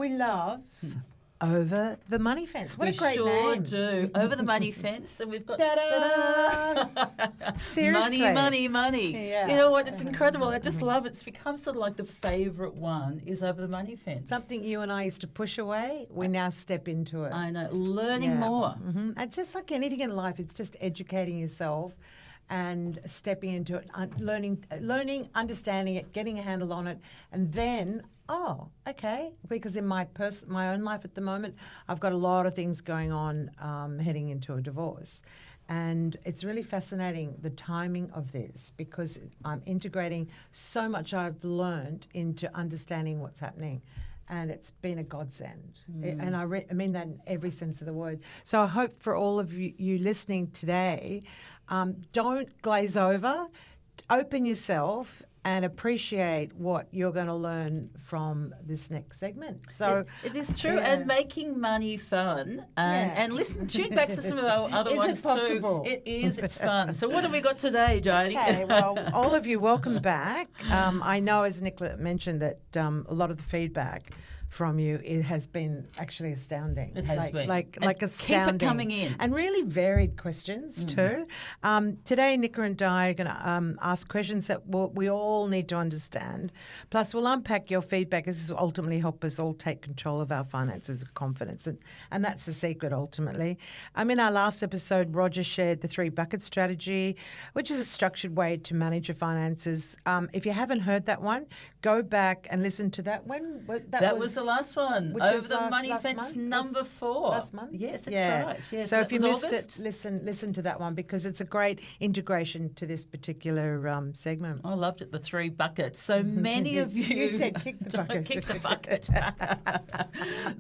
We love Over the Money Fence. What a great name. We sure do. Over the Money Fence, and we've got Ta-da! Seriously. Money. Yeah. You know what? It's incredible. I just love it. It's become sort of like the favourite one is Over the Money Fence. Something you and I used to push away, we now step into it. I know. Learning more. Mm-hmm. And just like anything in life, it's just educating yourself and stepping into it, learning, understanding it, getting a handle on it, and then, okay, because in my own life at the moment, I've got a lot of things going on heading into a divorce. And it's really fascinating, the timing of this, because I'm integrating so much I've learned into understanding what's happening. And it's been a godsend. And I mean that in every sense of the word. So I hope for all of you listening today, don't glaze over, open yourself and appreciate what you're going to learn from this next segment. So it is true, and making money fun. And listen, tune back to some of our other ones it possible? too. It is. It's fun. So what have we got today, Jodie? Okay, well, all of you, welcome back. I know, as Nicola mentioned, that a lot of the feedback from you, it has been actually astounding. It has been. Like astounding. Keep it coming in. And really varied questions too. Today, Nicola and I are going to ask questions that we all need to understand. Plus, we'll unpack your feedback. This will ultimately help us all take control of our finances with confidence. And that's the secret, ultimately. In our last episode, Roger shared the 3 bucket strategy, which is a structured way to manage your finances. If you haven't heard that one, go back and listen to that one. That was the last one. Over the Money Fence month? number 4. Last month? Yes, that's right. Yes, so if you missed August. it, listen to that one, because it's a great integration to this particular segment. I loved it, the 3 buckets. So many of you... You said kick the bucket. Kick the bucket.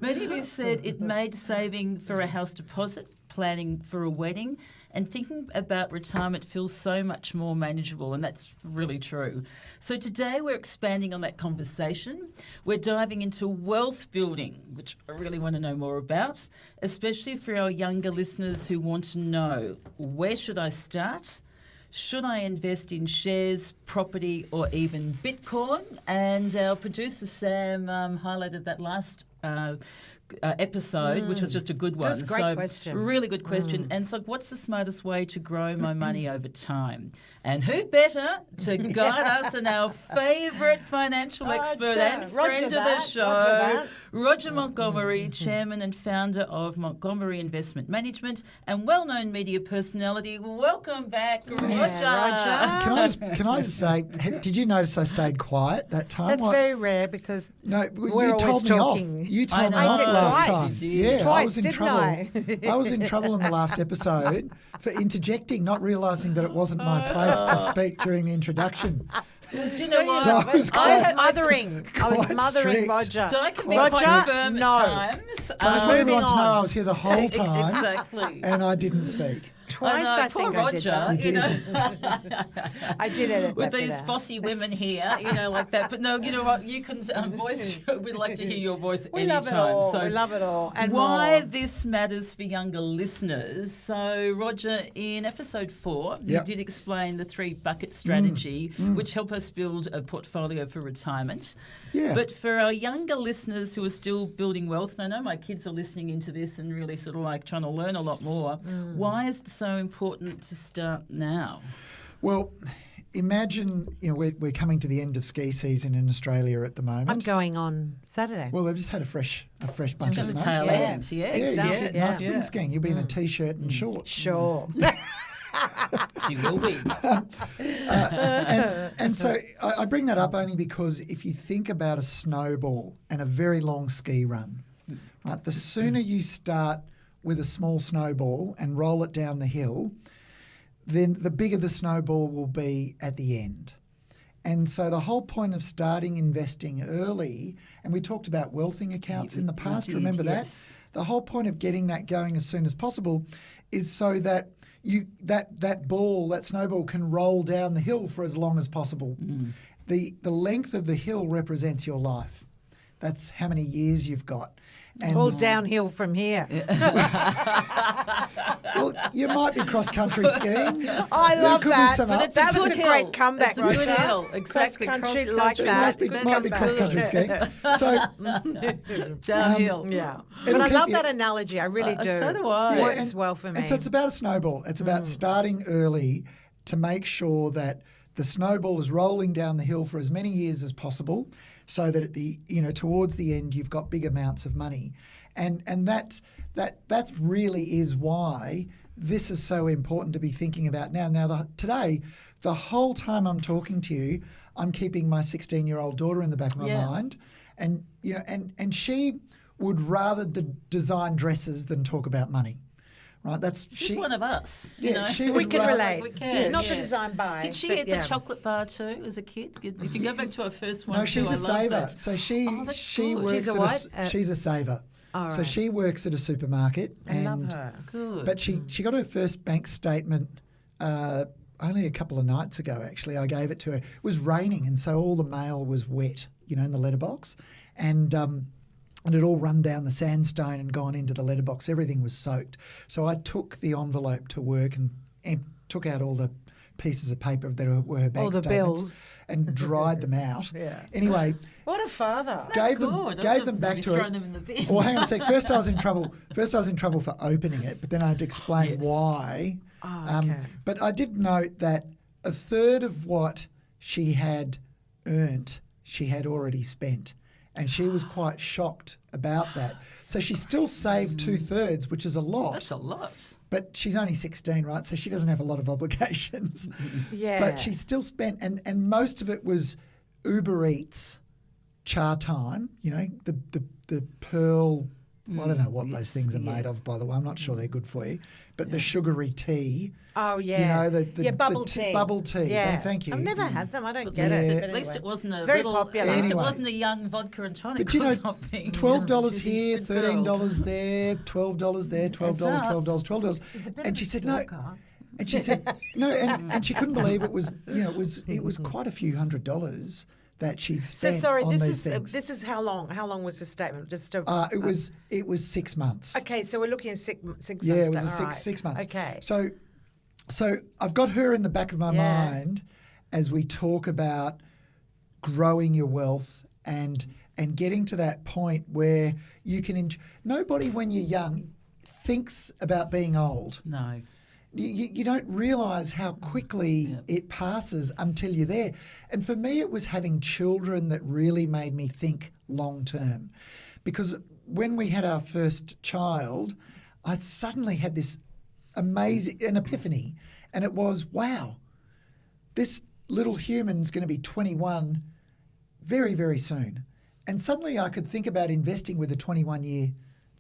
Many of you said it made saving for a house deposit, planning for a wedding, and thinking about retirement feels so much more manageable, and that's really true. So today we're expanding on that conversation. We're diving into wealth building, which I really want to know more about, especially for our younger listeners who want to know, where should I start? Should I invest in shares, property, or even Bitcoin? And our producer, Sam, highlighted that last episode, which was just a good one. That's a great question. Really good question. And so what's the smartest way to grow my money over time? And who better to guide us and our favourite financial expert and friend of the show, Roger Montgomery, chairman and founder of Montgomery Investment Management and well-known media personality. Welcome back, Roger. Can I just say, did you notice I stayed quiet that time? That's very rare, because we're you told me off. You told me off last time. Yeah, Twice, I was in trouble. I was in trouble in the last episode for interjecting, not realising that it wasn't my place to speak during the introduction. Well, do you know what? I was mothering strict. Roger. So I can be Roger, quite firm no. at times. So I just want everyone to know on. I was here the whole time. Exactly. And I didn't speak. Twice, I think poor I did that. Roger, you know. I did edit With that these bit out. bossy women here, like that. But no, you know what? You can voice. We'd like to hear your voice We anytime. love it all. So We love it all. And why more. this matters for younger listeners. So, Roger, in episode 4, you did explain the 3 bucket strategy, which help us build a portfolio for retirement. Yeah. But for our younger listeners who are still building wealth, and I know my kids are listening into this and really sort of like trying to learn a lot more, why is it so important to start now? Well, imagine we're coming to the end of ski season in Australia at the moment. I'm going on Saturday. Well, they've just had a fresh bunch of Just the snow. tail so- end, Nice spring skiing. You'll be in a t-shirt and shorts. Sure. You will be. And so I bring that up only because if you think about a snowball and a very long ski run, right, the sooner you start with a small snowball and roll it down the hill, then the bigger the snowball will be at the end. And so the whole point of starting investing early, and we talked about wealthing accounts in the past, remember that? The whole point of getting that going as soon as possible is so that that snowball can roll down the hill for as long as possible. The length of the hill represents your life. That's how many years you've got. And All downhill from here. well, you might be cross-country skiing. I love There could that. be some ups. That a was good a great hill. comeback, It's a good Roger. hill. Exactly. Cross-country like It that. might be cross-country skiing. So Downhill. Yeah. It'll But I keep love you- that analogy. I really do. So do I. It Yeah, works well for me. And so it's about a snowball. It's about starting early to make sure that the snowball is rolling down the hill for as many years as possible, so that at the towards the end you've got big amounts of money, and that really is why this is so important to be thinking about now. Now today, the whole time I'm talking to you, I'm keeping my 16-year-old daughter in the back of my mind, and and she would rather design dresses than talk about money. Right, She's one of us. Yeah, she we would can rather- relate. We can. Not the design by. Did she but eat yeah. the chocolate bar too as a kid? If you go back to her first one, No, she's too, a I love saver. that. So she that's good. works She's a at what? she's a saver. All So right. she works at a supermarket. I and love her. Good. But she got her first bank statement only a couple of nights ago, actually. I gave it to her. It was raining, and so all the mail was wet, in the letterbox. And it all run down the sandstone and gone into the letterbox. Everything was soaked. So I took the envelope to work and took out all the pieces of paper that were her bank All the statements bills. and dried them out. Yeah. Anyway, What a father. gave Good. them back to her. Thrown them in the bin. Well, hang on a sec. First, I was in trouble. For opening it, but then I had to explain Yes. why. Oh, okay. But I did note that a third of what she had earned, she had already spent, and she was quite shocked about that. So she still saved 2/3, which is a lot. That's a lot. But she's only 16, right? So she doesn't have a lot of obligations. Yeah. But she still spent, and most of it was Uber Eats, Char Time, the Pearl, I don't know what those things are made of, by the way. I'm not sure they're good for you. But the sugary tea. Oh, yeah. The bubble tea. Bubble tea. Yeah. Thank you. I've never had them. I don't At get least, it. Yeah. but at least anyway. it wasn't a Very little. popular. At least Anyway. it wasn't a young vodka and tonic But or something. $12 here, She's a good girl. $13 there, $12 there, $12, up. $12. It's a bit And of she a said no. stalker. And she said no, and she couldn't believe it was it was quite a few $100s that she'd So spent sorry, on this these is things. this is how long? How long was the statement? Just It was 6 months. Okay, so we're looking at six months. Yeah, it was down. a All right. 6 months. Okay. So I've got her in the back of my Yeah. mind as we talk about growing your wealth and getting to that point where you can nobody when you're young thinks about being old. No. You don't realise how quickly it passes until you're there. And for me, it was having children that really made me think long term. Because when we had our first child, I suddenly had this an epiphany. And it was, wow, this little human's going to be 21 very, very soon. And suddenly I could think about investing with a 21-year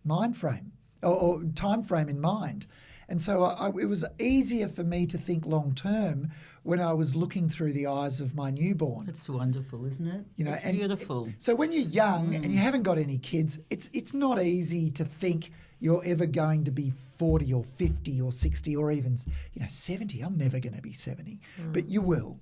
mind frame or time frame in mind. And so it was easier for me to think long term when I was looking through the eyes of my newborn. It's wonderful, isn't it? It's and beautiful. So when you're young and you haven't got any kids, it's not easy to think you're ever going to be 40 or 50 or 60 or even 70. I'm never going to be 70, but you will.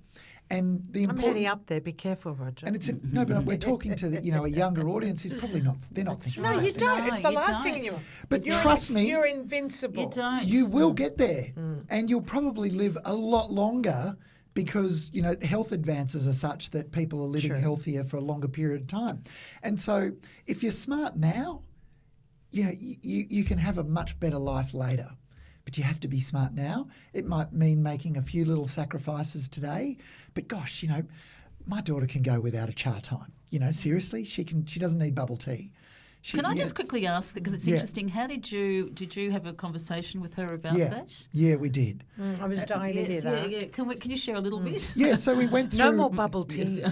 And the I'm important heading up there. Be careful, Roger. and it's no, but we're talking to a younger audience who's probably not. They're not thinking. no, about you this. don't. It's the You last thing don't. in your. But you're trust me, you're invincible. You don't. You will get there, and you'll probably live a lot longer because health advances are such that people are living Sure. healthier for a longer period of time. And so, if you're smart now, you can have a much better life later. But you have to be smart now. It might mean making a few little sacrifices today. But gosh, my daughter can go without a char time. Seriously, she can. She doesn't need bubble tea. Can I just quickly ask, because it's interesting, how did you have a conversation with her about that? Yeah, we did. I was dying to hear that. Yeah. Can you share a little bit? Yeah, so we went through. No more bubble tea.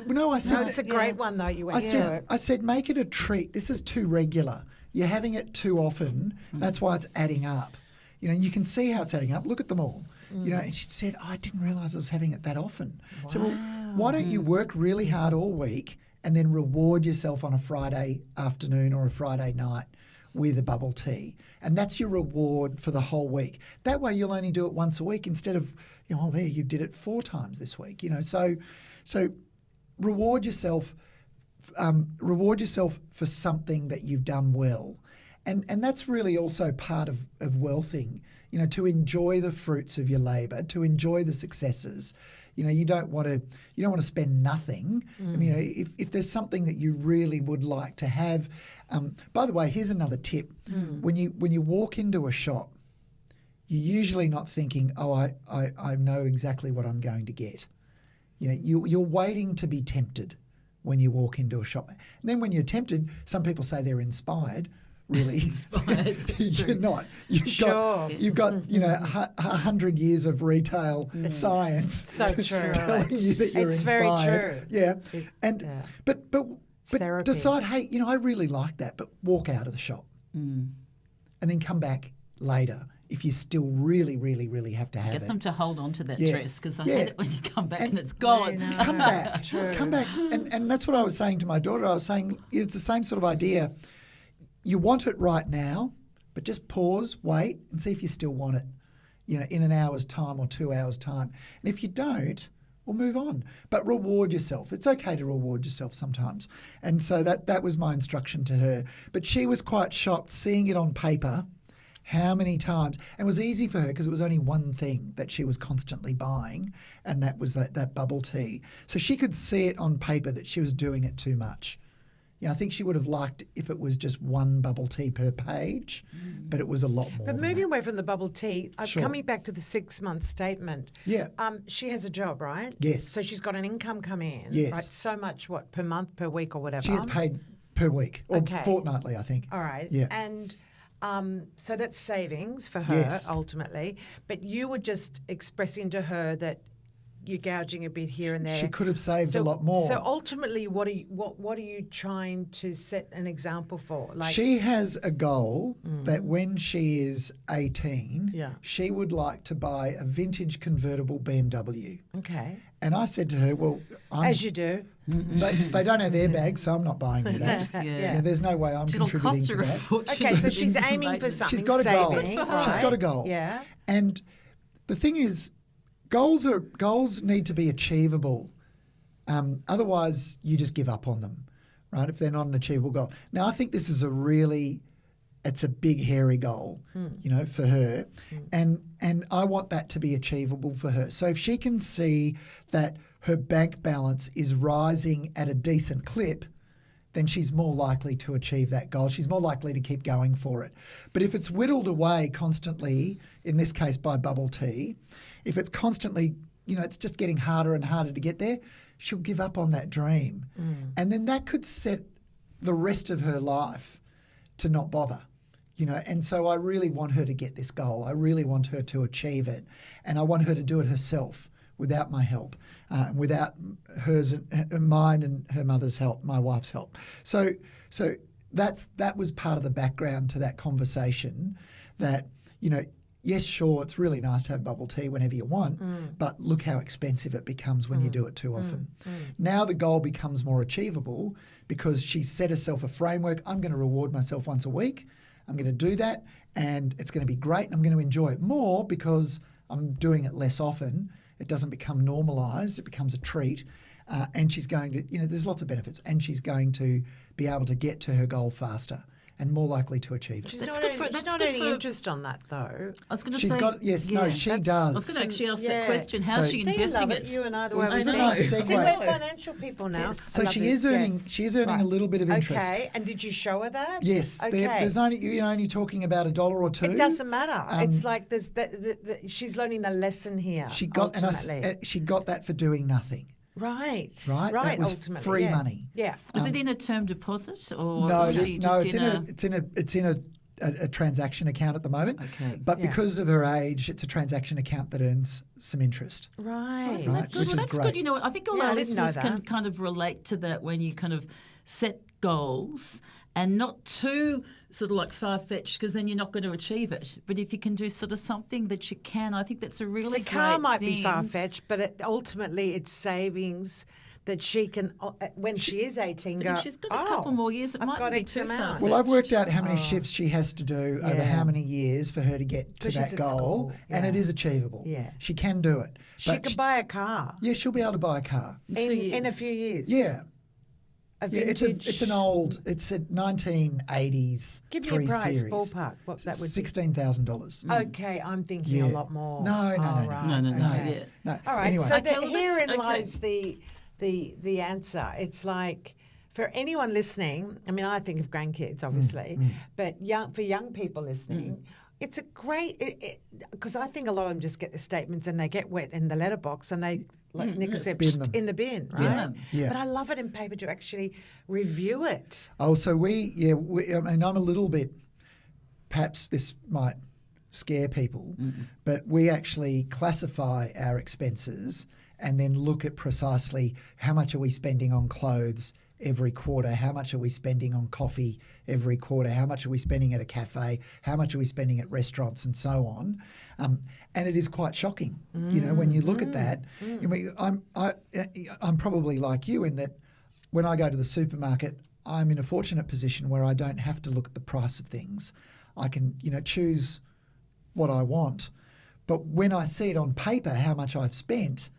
No, I said. No, it's a great one though. You went through it. I said, make it a treat. This is too regular. You're having it too often. That's why it's adding up. You can see how it's adding up. Look at them all. And she said, I didn't realise I was having it that often. Wow. So, well, why don't you work really hard all week and then reward yourself on a Friday afternoon or a Friday night with a bubble tea? And that's your reward for the whole week. That way you'll only do it once a week instead of, there, you did it 4 times this week. So reward yourself reward yourself for something that you've done well. And that's really also part of wealthing, to enjoy the fruits of your labour, to enjoy the successes. You don't want to spend nothing. I mean, if there's something that you really would like to have. By the way, here's another tip. When you walk into a shop, you're usually not thinking, oh, I know exactly what I'm going to get. You're waiting to be tempted when you walk into a shop. And then when you're tempted, some people say they're inspired. Really, you're not. You've got 100 years of retail science So true. telling you that you're It's inspired. very true. Yeah, but therapy. decide, hey, I really like that, but walk out of the shop, and then come back later if you still really, really, really have to have Get it. them to hold on to that Yeah. dress, because I Yeah. hate it when you come back and it's gone. I know. Come back, That's true. come back, and that's what I was saying to my daughter. I was saying it's the same sort of idea. You want it right now, but just pause, wait, and see if you still want it, in an hour's time or 2 hours' time. And if you don't, we'll move on. But reward yourself. It's okay to reward yourself sometimes. And so that was my instruction to her. But she was quite shocked seeing it on paper, how many times. And it was easy for her because it was only one thing that she was constantly buying, and that was that bubble tea. So she could see it on paper that she was doing it too much. I think she would have liked if it was just one bubble tea per page, but it was a lot more. But than moving that. away from the bubble tea, Sure. coming back to the 6-month statement. Yeah. She has a job, right? Yes. So she's got an income coming in. Yes. Right. So much, per month, per week, or whatever. She gets paid per week or Okay. fortnightly, I think. All right. Yeah. And so that's savings for her Yes. ultimately. But you were just expressing to her that you're gouging a bit here and there. She could have saved a lot more. So ultimately, what are you trying to set an example for? She has a goal that when she is 18, Yeah. she would like to buy a vintage convertible BMW. Okay. And I said to her, well, As you do. they don't have airbags, so I'm not buying you that. Yeah. There's no way I'm It'll contributing cost to her a that. fortune. Okay, so for she's income aiming for maintenance. something. She's got a goal. saving, She's right? got a goal. Yeah. And the thing is, goals need to be achievable. Otherwise, you just give up on them, right? If they're not an achievable goal. Now, I think this is it's a big, hairy goal, for her. And I want that to be achievable for her. So if she can see that her bank balance is rising at a decent clip, then she's more likely to achieve that goal. She's more likely to keep going for it. But if it's whittled away constantly, in this case by bubble tea, if it's constantly, it's just getting harder and harder to get there, she'll give up on that dream. And then that could set the rest of her life to not bother. And so I really want her to get this goal. I really want her to achieve it. And I want her to do it herself without my help, without mine and her mother's help, my wife's help. So that was part of the background to that conversation that, yes, sure, it's really nice to have bubble tea whenever you want, but look how expensive it becomes when you do it too often. Now the goal becomes more achievable because she set herself a framework. I'm going to reward myself once a week. I'm going to do that, and it's going to be great, and I'm going to enjoy it more because I'm doing it less often. It doesn't become normalised. It becomes a treat. And she's going to, there's lots of benefits, and she's going to be able to get to her goal faster and more likely to achieve it. She's That's not good any, for- she's that's not good any for- interest on that, though. I was going to She's say, got, yes, no, she I does. was going to actually ask Yeah. that question. How's So- she Do you investing love it? You and I, the Well, way this we is a think. nice See, segue. we're financial people now. Yes. So I love she this, is earning a little bit of interest. Okay, and did you show her that? Yes, Okay. there's you're only talking about $1 or $2. It doesn't matter. It's like there's she's learning the lesson here. She got ultimately. she got that for doing nothing. Right. Right? That was ultimately, free yeah. money. Yeah. Is it in a term deposit or No, is she no, just it's in a transaction account at the moment. Okay. But Yeah. because of her age, it's a transaction account that earns some interest. Right. Isn't that Right, good? which Well, is that's great. good. You know, I think all Yeah, our I didn't know listeners can that. kind of relate to that when you kind of set goals and not too sort of like far-fetched because then you're not going to achieve it. But if you can do sort of something that you can, I think that's a really The car great might thing. be far-fetched, but ultimately it's savings that she can, when she is 18, But go, if she's got a couple more years, it I've might got be X too amount. far. Well, I've worked out how many shifts she has to do over Yeah. how many years for her to get to Because she's that at goal, school, and it yeah. is achievable. Yeah. She can do it. She But could buy a car yeah, she'll be able to buy a car. in a few years. Yeah. A Yeah, vintage. it's an old. It's a 1980s Give me 3 a price, Series. ballpark. What that would $16,000. be. Okay, I'm thinking a Yeah. lot more. No, no, Oh, no, no. right, No, no, no, okay. yeah. No. All right. Anyway. So Okay, well, herein that's- okay. lies the answer. It's like for anyone listening. I mean, I think of grandkids, obviously, but for young people listening. It's a great because I think a lot of them just get the statements and they get wet in the letterbox and they like Nick said Bin them. in the bin, right? Yeah. Yeah. But I love it in paper to actually review it. Oh, so I mean, I'm a little bit, perhaps this might scare people, but we actually classify our expenses and then look at precisely how much are we spending on clothes every quarter, how much are we spending on coffee every quarter, how much are we spending at a cafe, how much are we spending at restaurants and so on. And it is quite shocking, when you look at that. I mean, I'm probably like you in that when I go to the supermarket, I'm in a fortunate position where I don't have to look at the price of things. I can, choose what I want. But when I see it on paper, how much I've spent,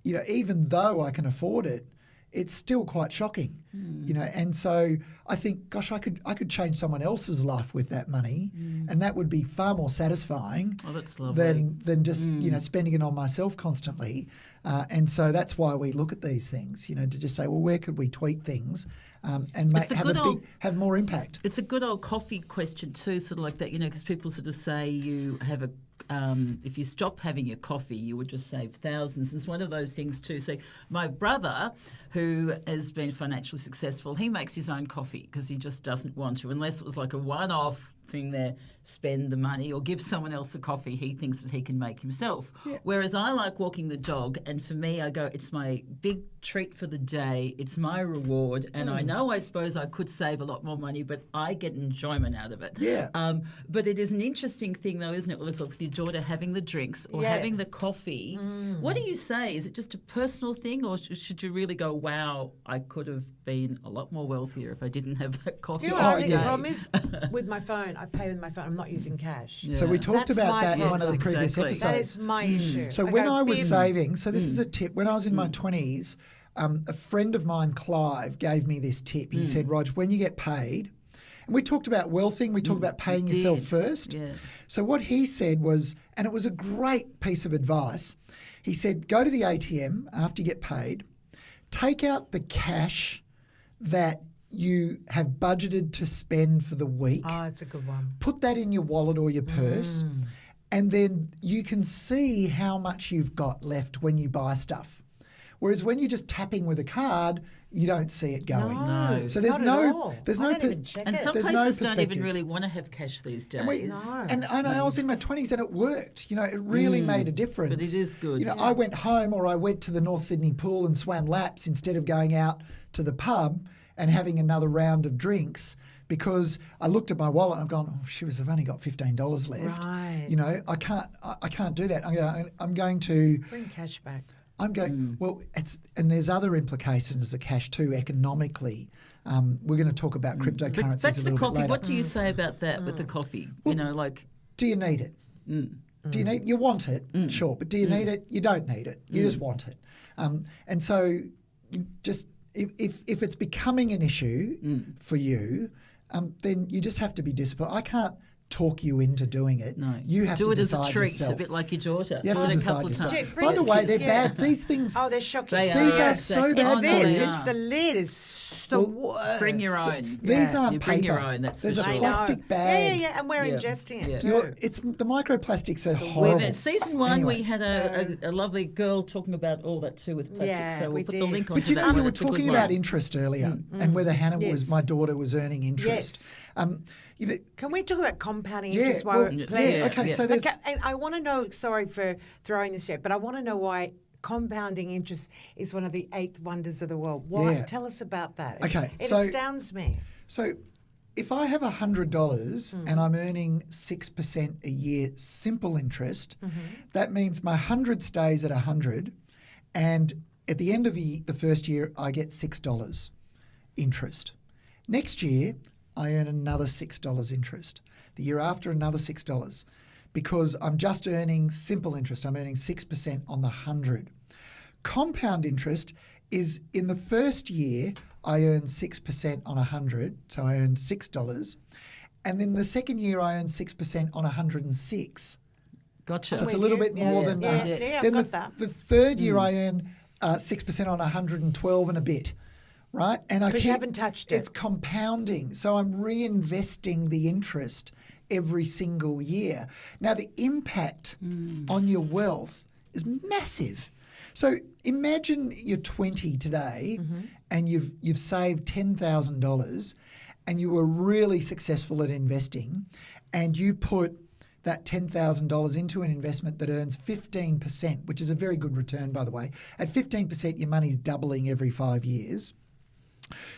even though I can afford it, it's still quite shocking, And so I think, gosh, I could change someone else's life with that money, and that would be far more satisfying Oh, that's lovely. than just spending it on myself constantly. And so that's why we look at these things, to just say, well, where could we tweak things and It's the good old- have more impact? It's a good old coffee question too, sort of like that, because people sort of say you have if you stop having your coffee, you would just save thousands. It's one of those things too. So my brother, who has been financially successful, he makes his own coffee because he just doesn't want to, unless it was like a one-off thing there, spend the money or give someone else a coffee he thinks that he can make himself. Yeah. Whereas I like walking the dog, and for me, I go, it's my big treat for the day. It's my reward, and I know I suppose I could save a lot more money, but I get enjoyment out of it. Yeah. But it is an interesting thing, though, isn't it? With your daughter having the drinks or Yeah. having the coffee. What do you say? Is it just a personal thing, or should you really go, wow, I could have been a lot more wealthier if I didn't have that coffee? You know what I think yeah. the problem is with my phone, I pay with my phone. I'm not using cash. So we Yeah. talked That's about my that in one of the problem. previous Exactly. episodes. That is my issue. So when go, I was bin. saving, so this is a tip. When I was in my 20s, a friend of mine, Clive, gave me this tip. He said, Rog, when you get paid, and we talked about wealthing, we talked about paying yourself first. Yeah. So what he said was, and it was a great piece of advice, he said, go to the ATM after you get paid, take out the cash that you have budgeted to spend for the week, Oh, it's a good one. put that in your wallet or your purse, and then you can see how much you've got left when you buy stuff. Whereas when you're just tapping with a card, you don't see it going. No. So there's not at no, all. there's I no, don't per- even check And it. some There's places no don't even perspective. really want to have cash these days. And, No. and I was in my 20s and it worked. It really made a difference. But it is good. I went home or I went to the North Sydney pool and swam laps instead of going out to the pub and having another round of drinks because I looked at my wallet and I've gone, oh, shoot, I've only got $15 left. Right. I can't do that. I'm going to... Bring cash back. I'm going, well, and there's other implications of cash too, economically. We're going to talk about cryptocurrencies Back a to the little coffee. bit later. What do you say about that with the coffee? Like... Do you need it? Do you need? You want it, sure, but do you need it? You don't need it. You just want it. And so, you just if it's becoming an issue for you, then you just have to be disciplined. I can't talk you into doing it. No. You have do to it as decide a treat, yourself. a bit like your daughter. You have Do to it a decide couple of yourself. times. Bring By the it- way, they're yeah. bad. These things. Oh, they're shocking. They These are are so exactly. bad It's Oh, for no, this. they you. It's are. the lid is the worst. Bring your own. These Yeah. aren't You paper. bring your own, that's for There's sure. a I know. plastic bag. Yeah, and we're Yeah. ingesting it Yeah. too. It's the microplastics are We've horrible. had season one, Anyway. we had a lovely girl talking about all that too with plastic. Yeah, so we'll we put the did. link onto But you that know, one. you were It's a good talking one. about interest earlier, and whether Hannah Yes. my daughter was earning interest. Yes. Can we talk about compounding Yeah, interest while well, we're yeah, playing? okay, so there's- And I want to know, sorry for throwing this yet, but I want to know why compounding interest is one of the 8 wonders of the world. Why? Yeah. Tell us about that. Okay, It so- astounds me. So if I have $100 and I'm earning 6% a year simple interest, that means my 100 stays at 100, and at the end of the first year, I get $6 interest. Next year, I earn another $6 interest. The year after, another $6, because I'm just earning simple interest. I'm earning 6% on the 100. Compound interest is in the first year, I earn 6% on 100, so I earn $6. And then the second year I earn 6% on 106. Gotcha. So it's a little bit more than that. Yeah, Then I've got that. the third year I earn 6% on 112 and a bit, right? And Because you haven't touched it. It's compounding. So I'm reinvesting the interest every single year. Now the impact on your wealth is massive. So imagine you're 20 today and you've saved $10,000 and you were really successful at investing and you put that $10,000 into an investment that earns 15%, which is a very good return, by the way. At 15%, your money's doubling every 5 years.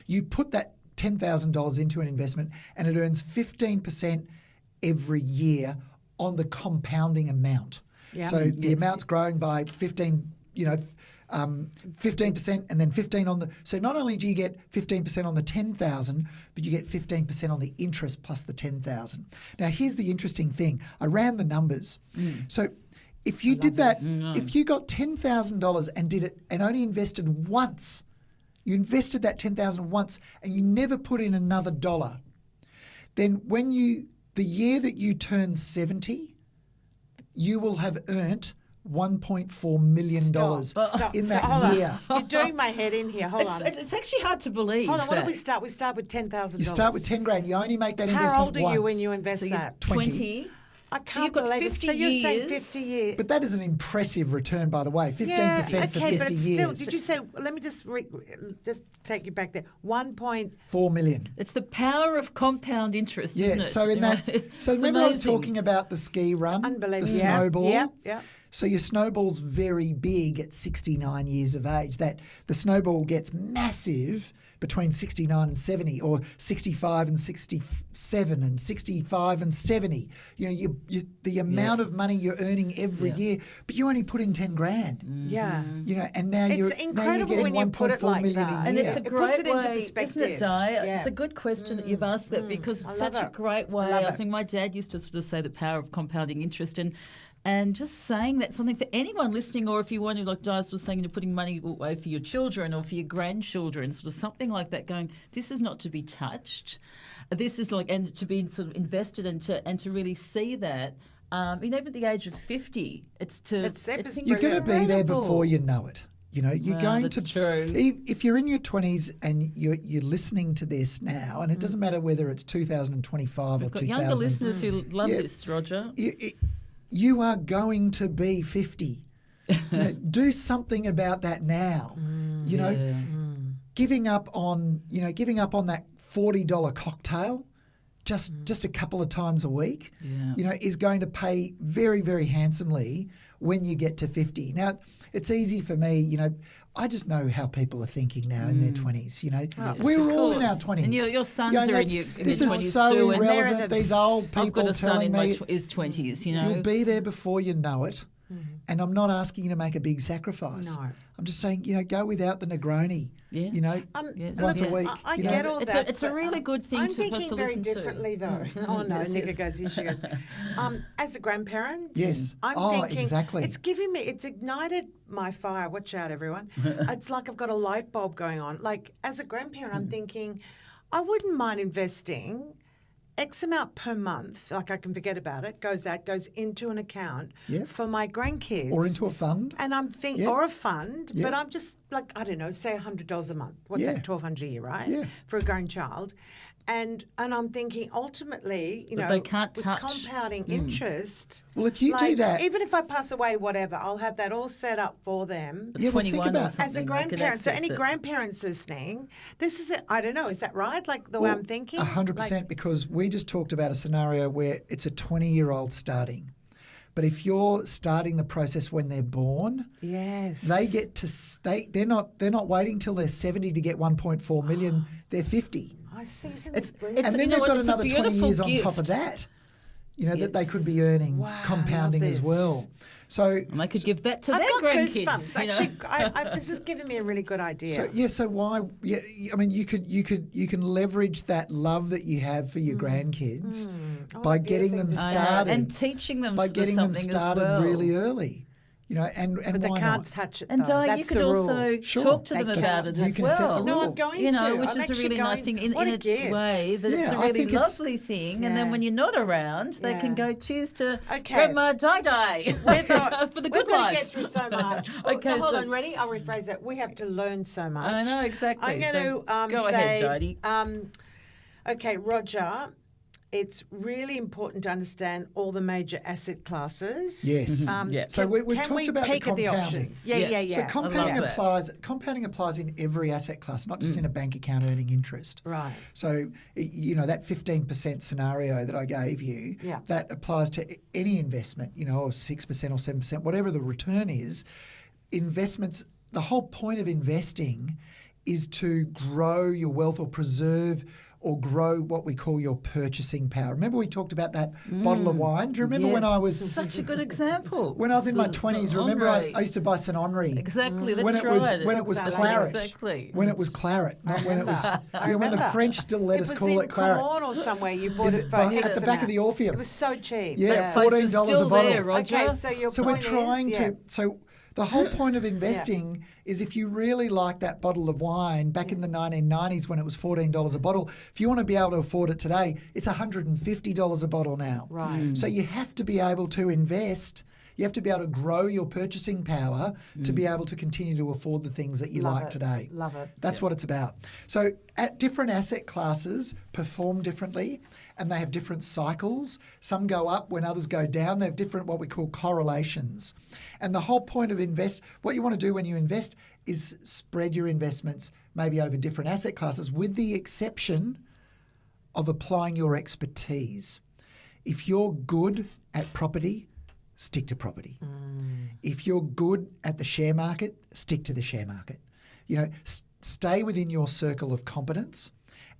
You put that $10,000 into an investment and it earns 15% every year on the compounding amount. Yeah. So the amount's growing by 15, 15% and then 15 on the. So not only do you get 15% on the 10,000, but you get 15% on the interest plus the 10,000. Now here's the interesting thing. I ran the numbers. So if you did that, if you got $10,000 and did it and only invested once, you invested that $10,000 once and you never put in another dollar, then the year that you turn 70, you will have earned $1.4 million in that year. You're doing my head in here. Hold on. It's actually hard to believe. Hold on. What that. do we start? We start with $10,000. You start with 10 grand. You only make that investment How old are once. you when you invest So you're that? 20. I So can't you've got believe it. 50 So you're saying years. 50 years. But that is an impressive return, by the way. 15% for 50 but it's years. still. Did you say? Let me just take you back there. 1. 4 million. It's the power of compound interest, isn't it? So in You know, that, it's so remember I was amazing. talking about the ski run, Unbelievable. the snowball. Yeah. So your snowball's very big at 69 years of age. That the snowball gets massive between 69 and 70, or 65 and 67, and 65 and 70. You know, the amount of money you're earning every year, but you only put in 10 grand. Yeah. You know, and now It's you're incredible getting when you put it 1.4 like million that. a And year. it's a It great puts it into way, perspective. isn't it, Di? Yeah. It's a good question that you've asked that because it's love such a it. great way. love I it. think my dad used to sort of say the power of compounding interest and just saying that something for anyone listening, or if you want to, like Di was saying, you're putting money away for your children or for your grandchildren, sort of something like that. Going, this is not to be touched. This is like, and to be sort of invested and to really see that. Even at the age of 50, it's You're going to be there incredible. before you know it. You know, you're Wow, going that's to. true. If you're in your 20s and you're listening to this now, and it doesn't matter whether it's 2025 We've or got 2000. younger listeners who love Yeah. this, Roger. You are going to be 50. You know, do something about that now. You know, giving up on that $40 cocktail just a couple of times a week, you know, is going to pay very, very handsomely when you get to 50. Now, it's easy for me, you know, I just know how people are thinking now in their 20s, you know. We're all in our 20s. And your sons You know, are in that's- your This 20s is so too, and they're irrelevant. the- These old I've got people a son telling in my me his 20s, you know. you'll be there before you know it. And I'm not asking you to make a big sacrifice. No. I'm just saying, you know, go without the Negroni. Yeah. You know, Yes. once a Yeah. week. I you know? get all It's that. it's a but really good thing I'm to thinking us to very listen to. differently though. Oh no, Yes, Nika yes. goes, here she goes. As a grandparent, Yes. I'm Oh, thinking exactly. it's ignited my fire. Watch out, everyone. It's like I've got a light bulb going on. Like as a grandparent, I'm thinking, I wouldn't mind investing X amount per month, like I can forget about it, goes into an account Yeah. for my grandkids. Or into a fund. And I'm thinking, Yeah. or a fund, Yeah. but I'm just like, I don't know, say $100 a month. What's Yeah. that, $1,200 a year, right? Yeah. For a grown child. And I'm thinking, ultimately, you That know, they can't with touch. compounding interest. Well, if you do like, that- even if I pass away, whatever, I'll have that all set up for them. Yeah, well, think 21 or about- something. As a they could grandparent, so access any it. grandparents listening, this is it. I don't know. Is that right? Like the way I'm thinking? 100%, Like, because we just talked about a scenario where it's a 20-year-old starting. But if you're starting the process when they're born, yes. they get to they're not waiting till they're 70 to get 1.4 million. They're 50. I see. Isn't It's- this brilliant? And you then know they've what, got it's a another 20 beautiful years on top of gift. that. You know, that they Yes. could be earning Wow, I compounding love as this. well. So And they could give that to I've their got grandkids. goosebumps. you know. Actually, this is giving me a really good idea. So why? Yeah, I mean, you can leverage that love that you have for your grandkids Oh, by that'd be a getting thing them to I know, started and teaching them by sort of getting them something started as well. really early. and But they why can't not? touch it, And though. you That's could the rule. also Sure. talk to They them can. about it You as can set the well. No, I'm rule. going You know, to. which I'm is a actually really nice going- thing in what a gift. way that it's Yeah, a I really think it's- lovely thing. And then Yeah. when you're not around, they can Yeah. go, cheers to Okay. Grandma Di-Di We've got, for the we've good got life. to get through so much. Okay, hold so- on, ready? I'll rephrase that. We have to learn so much. I know, exactly. I'm going So to go say, ahead, Di-Di. Okay, Roger, it's really important to understand all the major asset classes. Yes. Yeah. So we've can talked we about the peek at the compounding. options? Yeah, Yeah. yeah, yeah. So love compounding applies in every asset class, not just in a bank account earning interest. Right. So, that 15% scenario that I gave you, Yeah. that applies to any investment, or 6% or 7%, whatever the return is. Investments, the whole point of investing is to grow your wealth or preserve or grow what we call your purchasing power. Remember we talked about that bottle of wine? Do you remember when Yes, I was such a good example. when I was in my The 20s? Saint Remember Andre. I used to buy St Henri. Exactly, that's when it right. was when it was Exactly. claret. Exactly. When it was claret, not when it was I when the remember. French still let us was call in it claret. Corn or somewhere. You bought it for At X the back of amount. the Orpheum. It was so cheap. Yeah, That place is $14 still a bottle. there, Roger. Okay, so your So we're point trying is, to. So the whole point of investing is if you really like that bottle of wine back in the 1990s when it was $14 a bottle, if you want to be able to afford it today, it's $150 a bottle now. Right. So you have to be able to invest. You have to be able to grow your purchasing power to be able to continue to afford the things that you Love like it. today. Love it. That's what it's about. So at different asset classes perform differently and they have different cycles. Some go up when others go down. They have different what we call correlations. And the whole point of what you want to do when you invest is spread your investments maybe over different asset classes with the exception of applying your expertise. If you're good at property, stick to property. If you're good at the share market, stick to the share market. Stay within your circle of competence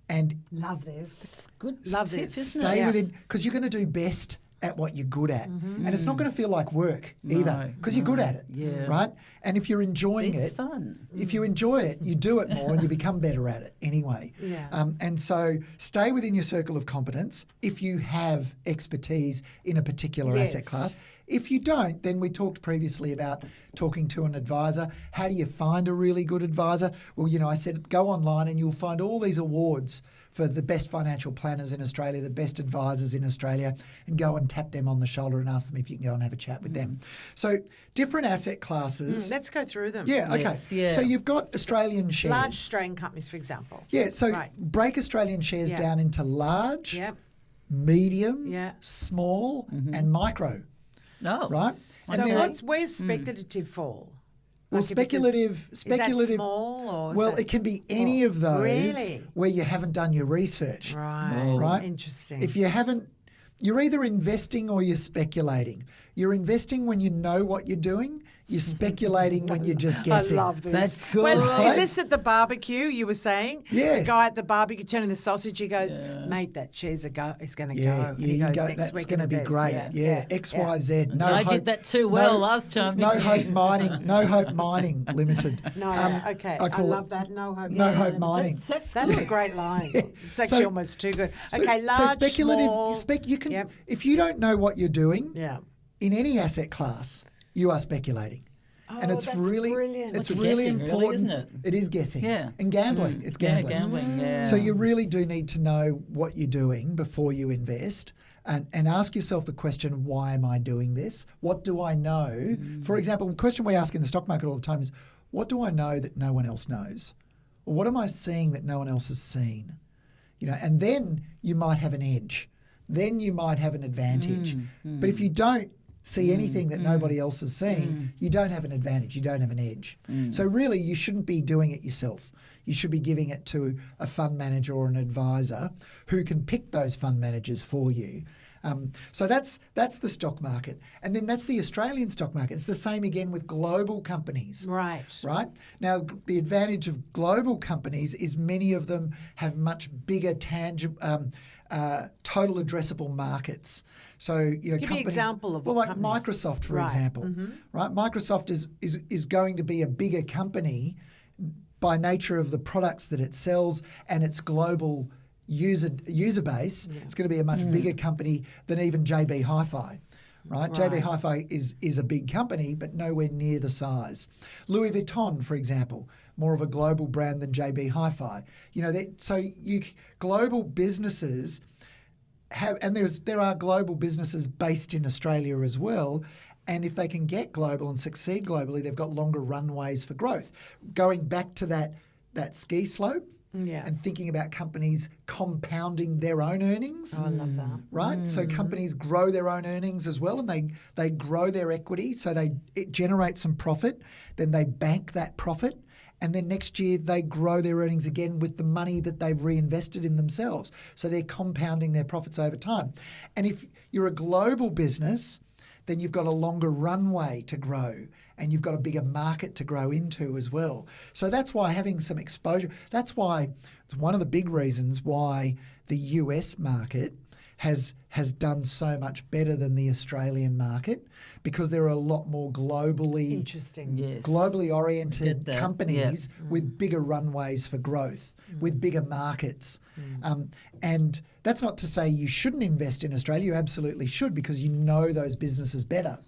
and Love this. Good Love tip, this. isn't stay it? within, because you're going to do best at what you're good at. And it's not going to feel like work either because you're good at it, Yeah. right? And if you're enjoying It's it, fun. if you enjoy it, you do it more and you become better at it anyway. Yeah. And so stay within your circle of competence if you have expertise in a particular asset Yes. class. If you don't, then we talked previously about talking to an advisor. How do you find a really good advisor? Well, I said go online and you'll find all these awards for the best financial planners in Australia, the best advisors in Australia, and go and tap them on the shoulder and ask them if you can go and have a chat with them. So different asset classes. Let's go through them. Yeah, okay. Yes, yeah. So you've got Australian shares. Large Australian companies, for example. Yeah, so Right. break Australian shares Yeah. down into large, Yep. medium, Yeah. small, and micro, Oh, right? So And then- where's speculative fall? well, Like if it's a- speculative. Is that small or? Well, is it can be any of those Really? where you haven't done your research. Right. Right. Interesting. If you haven't, you're either investing or you're speculating. You're investing when you know what you're doing. You're speculating when you're just guessing. I love this. That's good. Well, is this at the barbecue you were saying? Yes. The guy at the barbecue turning the sausage, he goes, mate, that cheese is going to Yeah, go. yeah, And he you goes, go. next That's week going to be invest." great. Yeah, X, Y, Z. No I hope, did that too well last time. No didn't hope you? mining. No hope mining limited. No, I okay. I call love it that. No hope. no mining. hope mining. That's That's good. a great line. It's actually So- almost too good. So- Okay, large, so speculative. small. You can. Yep. If you don't know what you're doing Yeah. in any asset class, you are speculating. And Oh, it's that's really, brilliant. it's Like really guessing, really, important. isn't it? It is guessing. Yeah. And gambling. It's gambling. Yeah, gambling, yeah. So you really do need to know what you're doing before you invest and ask yourself the question, why am I doing this? What do I know? For example, a question we ask in the stock market all the time is, what do I know that no one else knows? Or what am I seeing that no one else has seen? And then you might have an edge. Then you might have an advantage. But if you don't see anything that nobody else is seeing, you don't have an advantage, you don't have an edge. So really you shouldn't be doing it yourself. You should be giving it to a fund manager or an advisor who can pick those fund managers for you. So that's the stock market. And then that's the Australian stock market. It's the same again with global companies. Right. Right? Now, the advantage of global companies is many of them have much bigger total addressable markets. So, Give me an companies, example of well, what like companies- Microsoft, for Right. example, right? Microsoft is going to be a bigger company by nature of the products that it sells and its global user base. It's going to be a much bigger company than even JB Hi-Fi. right? JB Hi-Fi is a big company, but nowhere near the size. Louis Vuitton, for example, more of a global brand than JB Hi-Fi. You know, global businesses have, and there are global businesses based in Australia as well. And if they can get global and succeed globally, they've got longer runways for growth. Going back to that ski slope, and thinking about companies compounding their own earnings. Oh, I love that. Right? So companies grow their own earnings as well, and they grow their equity, so it generates some profit, then they bank that profit, and then next year they grow their earnings again with the money that they've reinvested in themselves. So they're compounding their profits over time. And if you're a global business, then you've got a longer runway to grow, and you've got a bigger market to grow into as well. So that's why having some exposure, that's why it's one of the big reasons why the US market has done so much better than the Australian market, because there are a lot more globally oriented companies with bigger runways for growth, with bigger markets. And that's not to say you shouldn't invest in Australia. You absolutely should, because you know those businesses better.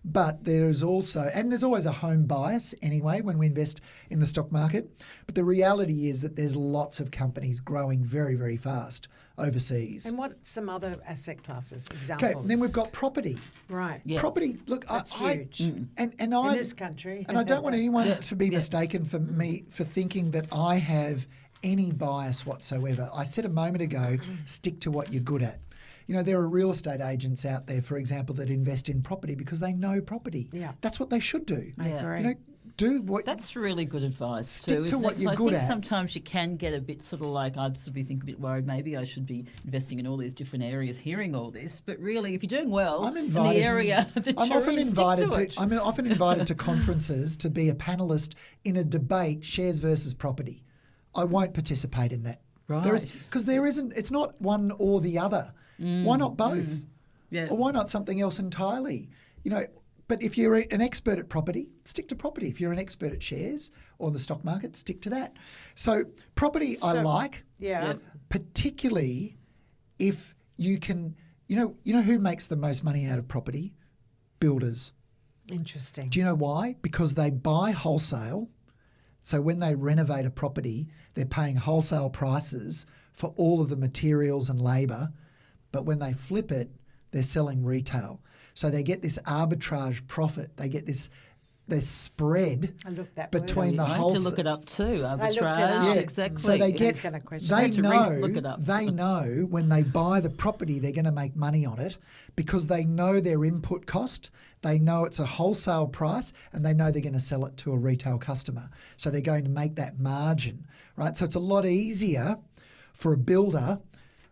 But there's always a home bias anyway when we invest in the stock market. But the reality is that there's lots of companies growing very, very fast overseas. And what some other asset classes, examples? Okay, then we've got property. Right. Yeah. Property, look, that's huge. And in this country. And I don't want anyone to be mistaken for thinking that I have any bias whatsoever. I said a moment ago, stick to what you're good at. You know, there are real estate agents out there, for example, that invest in property because they know property. Yeah. That's what they should do. I agree. You know, do what... That's really good advice stick too. to what you're I good think at. sometimes you can get a bit sort of like, I'd sort of think a bit worried, maybe I should be investing in all these different areas, hearing all this. But really, if you're doing well in the area that I'm you're often in, invited stick to it. I'm often invited to conferences to be a panellist in a debate, shares versus property. I won't participate in that. Right. Because it's not one or the other. Why not both? Yeah. Or why not something else entirely? You know, but if you're an expert at property, stick to property. If you're an expert at shares or the stock market, stick to that. So property I like, particularly if you can, you know who makes the most money out of property? Builders. Interesting. Do you know why? Because they buy wholesale. So when they renovate a property, they're paying wholesale prices for all of the materials and labour. But when they flip it, they're selling retail. So they get this arbitrage profit. They get this spread between the wholesale. I had to look it up too. Arbitrage. Yeah, exactly. So they get. Look it up. They know when they buy the property, they're going to make money on it because they know their input cost. They know it's a wholesale price, and they know they're going to sell it to a retail customer. So they're going to make that margin, right? So it's a lot easier for a builder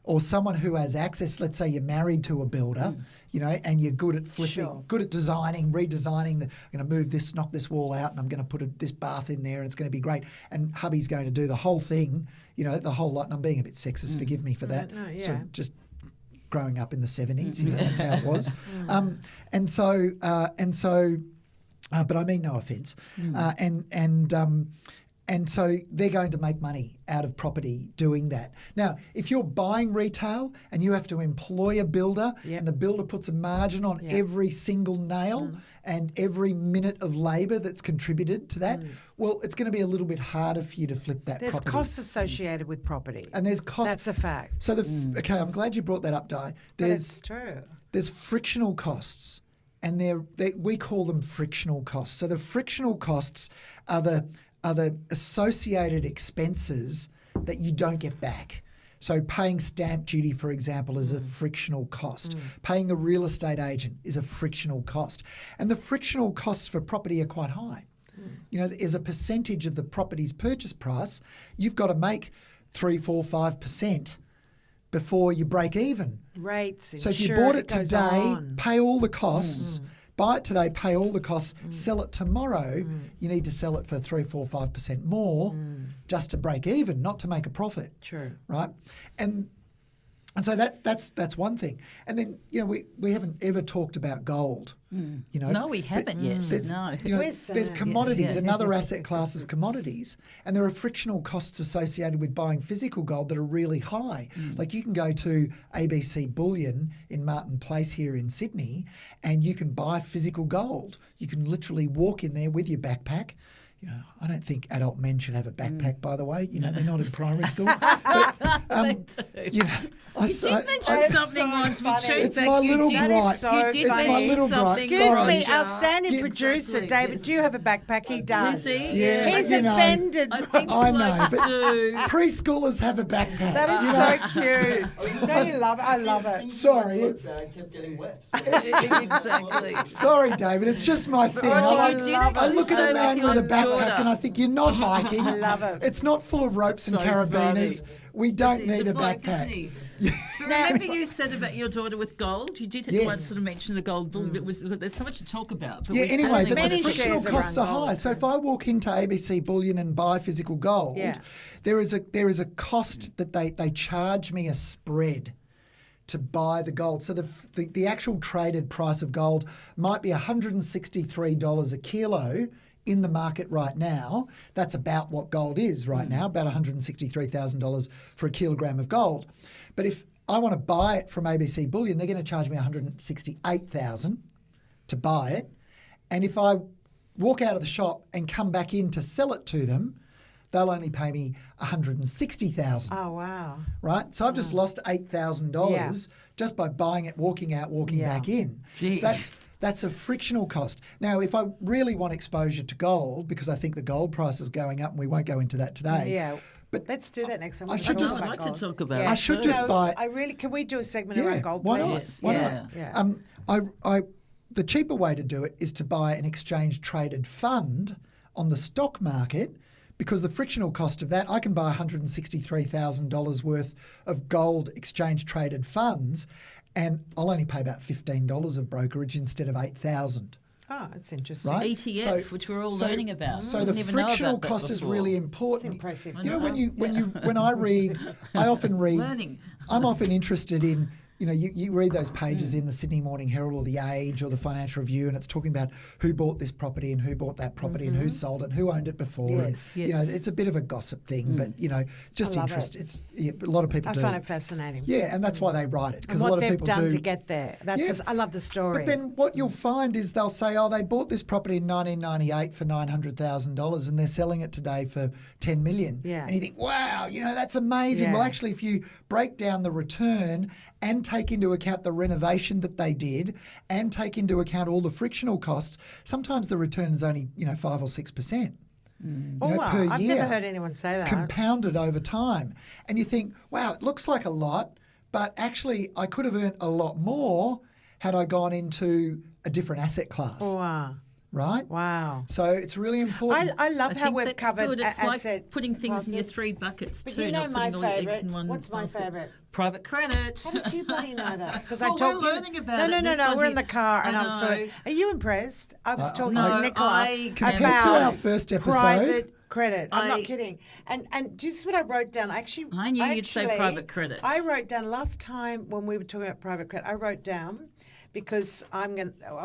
or someone who has access. Let's say you're married to a builder, you know, and you're good at flipping, good at designing, redesigning. I'm going to move this, knock this wall out, and I'm going to put this bath in there, and it's going to be great. And hubby's going to do the whole thing, you know, the whole lot. And I'm being a bit sexist, forgive me for that. So just growing up in the 70s, you know, that's how it was. But I mean no offence. And so they're going to make money out of property doing that. Now, if you're buying retail and you have to employ a builder and the builder puts a margin on every single nail and every minute of labour that's contributed to that, well, it's going to be a little bit harder for you to flip that There's property. costs associated with property. And there's costs. That's a fact. So, okay, I'm glad you brought that up, Di. That's true. There's frictional costs, and we call them frictional costs. So the frictional costs are the associated expenses that you don't get back. So paying stamp duty, for example, is a frictional cost. Paying the real estate agent is a frictional cost. And the frictional costs for property are quite high. You know, as a percentage of the property's purchase price, you've got to make 3, 4, 5% before you break even. Rates, so if you bought it today, pay all the costs. Buy it today, pay all the costs, sell it tomorrow, you need to sell it for 3, 4, 5% more just to break even, not to make a profit. True. Right? And And so that's one thing. And then, we haven't ever talked about gold. No, we haven't yet. There's, No. there's commodities. Yes. Another asset class is commodities. And there are frictional costs associated with buying physical gold that are really high. Like you can go to ABC Bullion in Martin Place here in Sydney and you can buy physical gold. You can literally walk in there with your backpack. I don't think adult men should have a backpack, by the way. They're not in primary school. But, They do. I You did mention something once. We funny. chewed It's back. my You little did- bright. so You did It's my mention little bright. something. Excuse Sorry. me, our standing Yeah, producer, exactly. David, do you have a backpack? He does. Does he? Yeah. He's You know, offended. I think I know, blokes but- do. Preschoolers have a backpack. That is so cute. Don't you love it? I love it. Sorry. Kept getting wet. Exactly. Sorry, David. It's just my thing. Roger, I, you did I actually look at say a man with with a your backpack daughter. and I think you're not hiking. I love it. It's not full of ropes and So carabiners. funny. We don't He's need a bloke, isn't backpack. he? Remember you said about your daughter with gold? You did Yes. once sort of mention the gold bull. There's so much to talk about. But Yeah, we anyway, certainly but many the want to- frictional shares costs are around gold. high. So if I walk into ABC Bullion and buy physical gold, Yeah. there is a cost that they charge me a spread to buy the gold. So the actual traded price of gold might be $163 a kilo in the market right now. That's about what gold is right now, about $163,000 for a kilogram of gold. But if I want to buy it from ABC Bullion, they're going to charge me $168,000 to buy it. And if I walk out of the shop and come back in to sell it to them, they'll only pay me $160,000. Oh, wow. Right? So I've just lost $8,000 Yeah. just by buying it, walking Yeah. back in. Gee. So that's a frictional cost. Now, if I really want exposure to gold, because I think the gold price is going up, and we won't go into that today. Yeah. But Let's do that next time. I We should can just- talk I'd about like to gold. talk about Yeah. I should just No, buy- can we do a segment yeah, around gold, why not? please? Why Yeah. not? Yeah. The cheaper way to do it is to buy an exchange traded fund on the stock market, because the frictional cost of that, I can buy $163,000 worth of gold exchange traded funds, and I'll only pay about $15 of brokerage instead of $8,000. Oh, that's interesting. Right? ETF, which we're all learning about. So I the didn't even know frictional about that cost is before. really important. It's impressive. You know, I when I read, I often read. Learning. I'm often interested in. You read those pages in the Sydney Morning Herald or the Age or the Financial Review, and it's talking about who bought this property and who bought that property and who sold it, who owned it before. Yes, and, yes. it's a bit of a gossip thing, but just I love interest. it. It's a lot of people I do. find it fascinating. Yeah, and that's why they write it, And because a what lot of they've people done do. to get there. I love the story. But then what you'll find is they'll say, oh, they bought this property in 1998 for $900,000 and they're selling it today for $10 million. Yeah. And you think, wow, that's amazing. Well, Yeah. actually, if you break down the return and take into account the renovation that they did and take into account all the frictional costs, sometimes the return is only, 5 or 6%. Oh, wow. Per I've year, never heard anyone say that. compounded over time. And you think, wow, it looks like a lot, but actually I could have earned a lot more had I gone into a different asset class, Wow. right? Wow. So it's really important. I love I how think we've that's covered good. It's asset like putting things in your classes. 3 buckets But too, you know not my putting all your eggs favourite. in one What's my basket. favourite? Private credit. How did you bloody know that? Because Well, I we're talked. learning about it. No. This one We're in here- the car, and I I was talking. know. Are you impressed? I was talking No, to Nicola I Compared about to our first episode, private credit. I'm I- not kidding. And just what I wrote down. I knew you'd say private credit. I wrote down last time when we were talking about private credit. I wrote down because I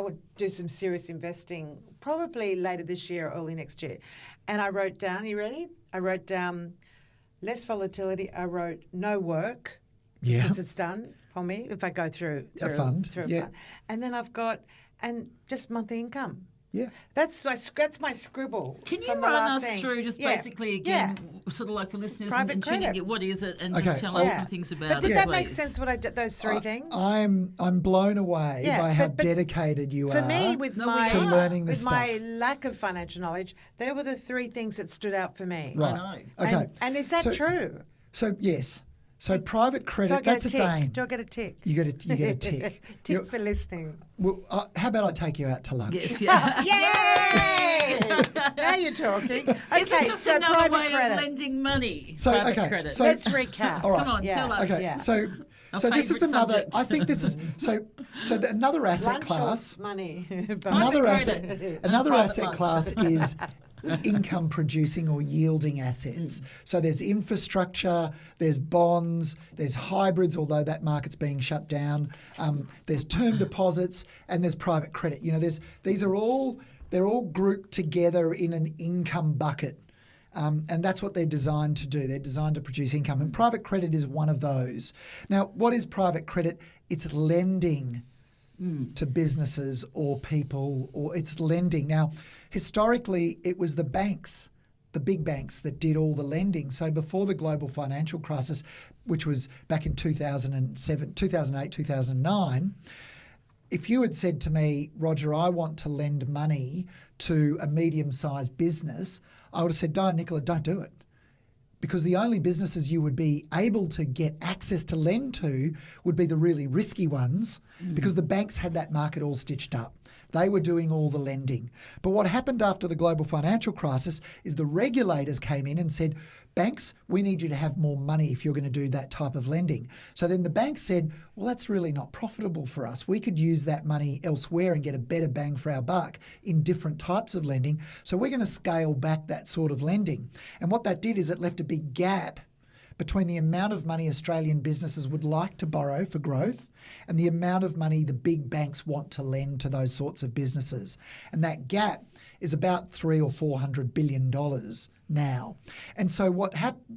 would do some serious investing probably later this year or early next year. And I wrote down. You ready? I wrote down less volatility. I wrote no work. yeah, Because it's done for me if I go through A fund, through a yeah. fund. And then I've got just monthly income. yeah. That's my scribble. Can you from the run last us thing. through just Yeah. basically again, sort of like for listeners Private and tuning credit. it, what is it, and Okay, just tell I'll- us Yeah. some things about But did it, that make please. sense? What I did those 3 things? I'm blown away Yeah, by how but dedicated you For are. me, with No, my we are. To learning this with my stuff. lack of financial knowledge, there were the 3 things that stood out for me. Right. know. Okay. And is that So- true? So yes. So private credit, So I get that's a its tick. aim. Do I get a tick? You get a tick. Tick You- for listening. Well, how about I take you out to lunch? Yes, yeah. Yay! Now you're talking. Okay, Is it just so another private way credit. of lending money? So, private okay, credit. so- Let's recap. All right. Come on, Yeah. tell us. Okay, Yeah. so Our this is favourite another. subject. I think this is another asset Lunch or class. money. Another Private asset. credit. Another Private asset lunch. class is income producing or yielding assets. So there's infrastructure, there's bonds, there's hybrids, although that market's being shut down. There's term deposits, and there's private credit. They're all grouped together in an income bucket. And that's what they're designed to do. They're designed to produce income. And private credit is one of those. Now, what is private credit? It's lending to businesses or people, or it's lending. Now, historically, it was the banks, the big banks, that did all the lending. So before the global financial crisis, which was back in 2008, 2009, if you had said to me, Roger, I want to lend money to a medium-sized business, I would have said, Nicola, don't do it. Because the only businesses you would be able to get access to lend to would be the really risky ones, because the banks had that market all stitched up. They were doing all the lending. But what happened after the global financial crisis is the regulators came in and said, banks, we need you to have more money if you're going to do that type of lending. So then the banks said, well, that's really not profitable for us. We could use that money elsewhere and get a better bang for our buck in different types of lending. So we're going to scale back that sort of lending. And what that did is it left a big gap between the amount of money Australian businesses would like to borrow for growth and the amount of money the big banks want to lend to those sorts of businesses. And that gap is about $300 or $400 billion now. And so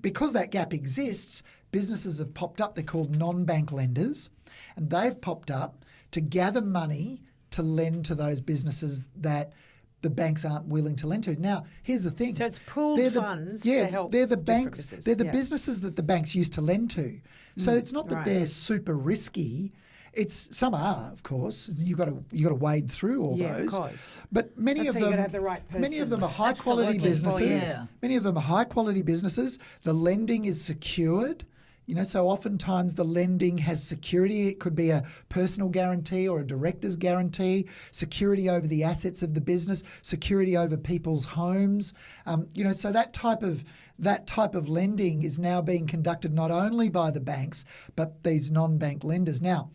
because that gap exists, businesses have popped up. They're called non-bank lenders, and they've popped up to gather money to lend to those businesses that the banks aren't willing to lend to. Now, here's the thing. So it's pooled funds to help. They're the different banks. businesses. They're the businesses that the banks used to lend to. So it's not that right. they're super risky. Some are, of course. You got to wade through all Yeah, those. of course. But many That's of why them, you gotta have the right person. many of them are high quality Absolutely. businesses. Yeah. Many of them are high quality businesses. The lending is secured. So oftentimes the lending has security. It could be a personal guarantee or a director's guarantee, security over the assets of the business, security over people's homes. So that type of lending is now being conducted not only by the banks, but these non-bank lenders. Now,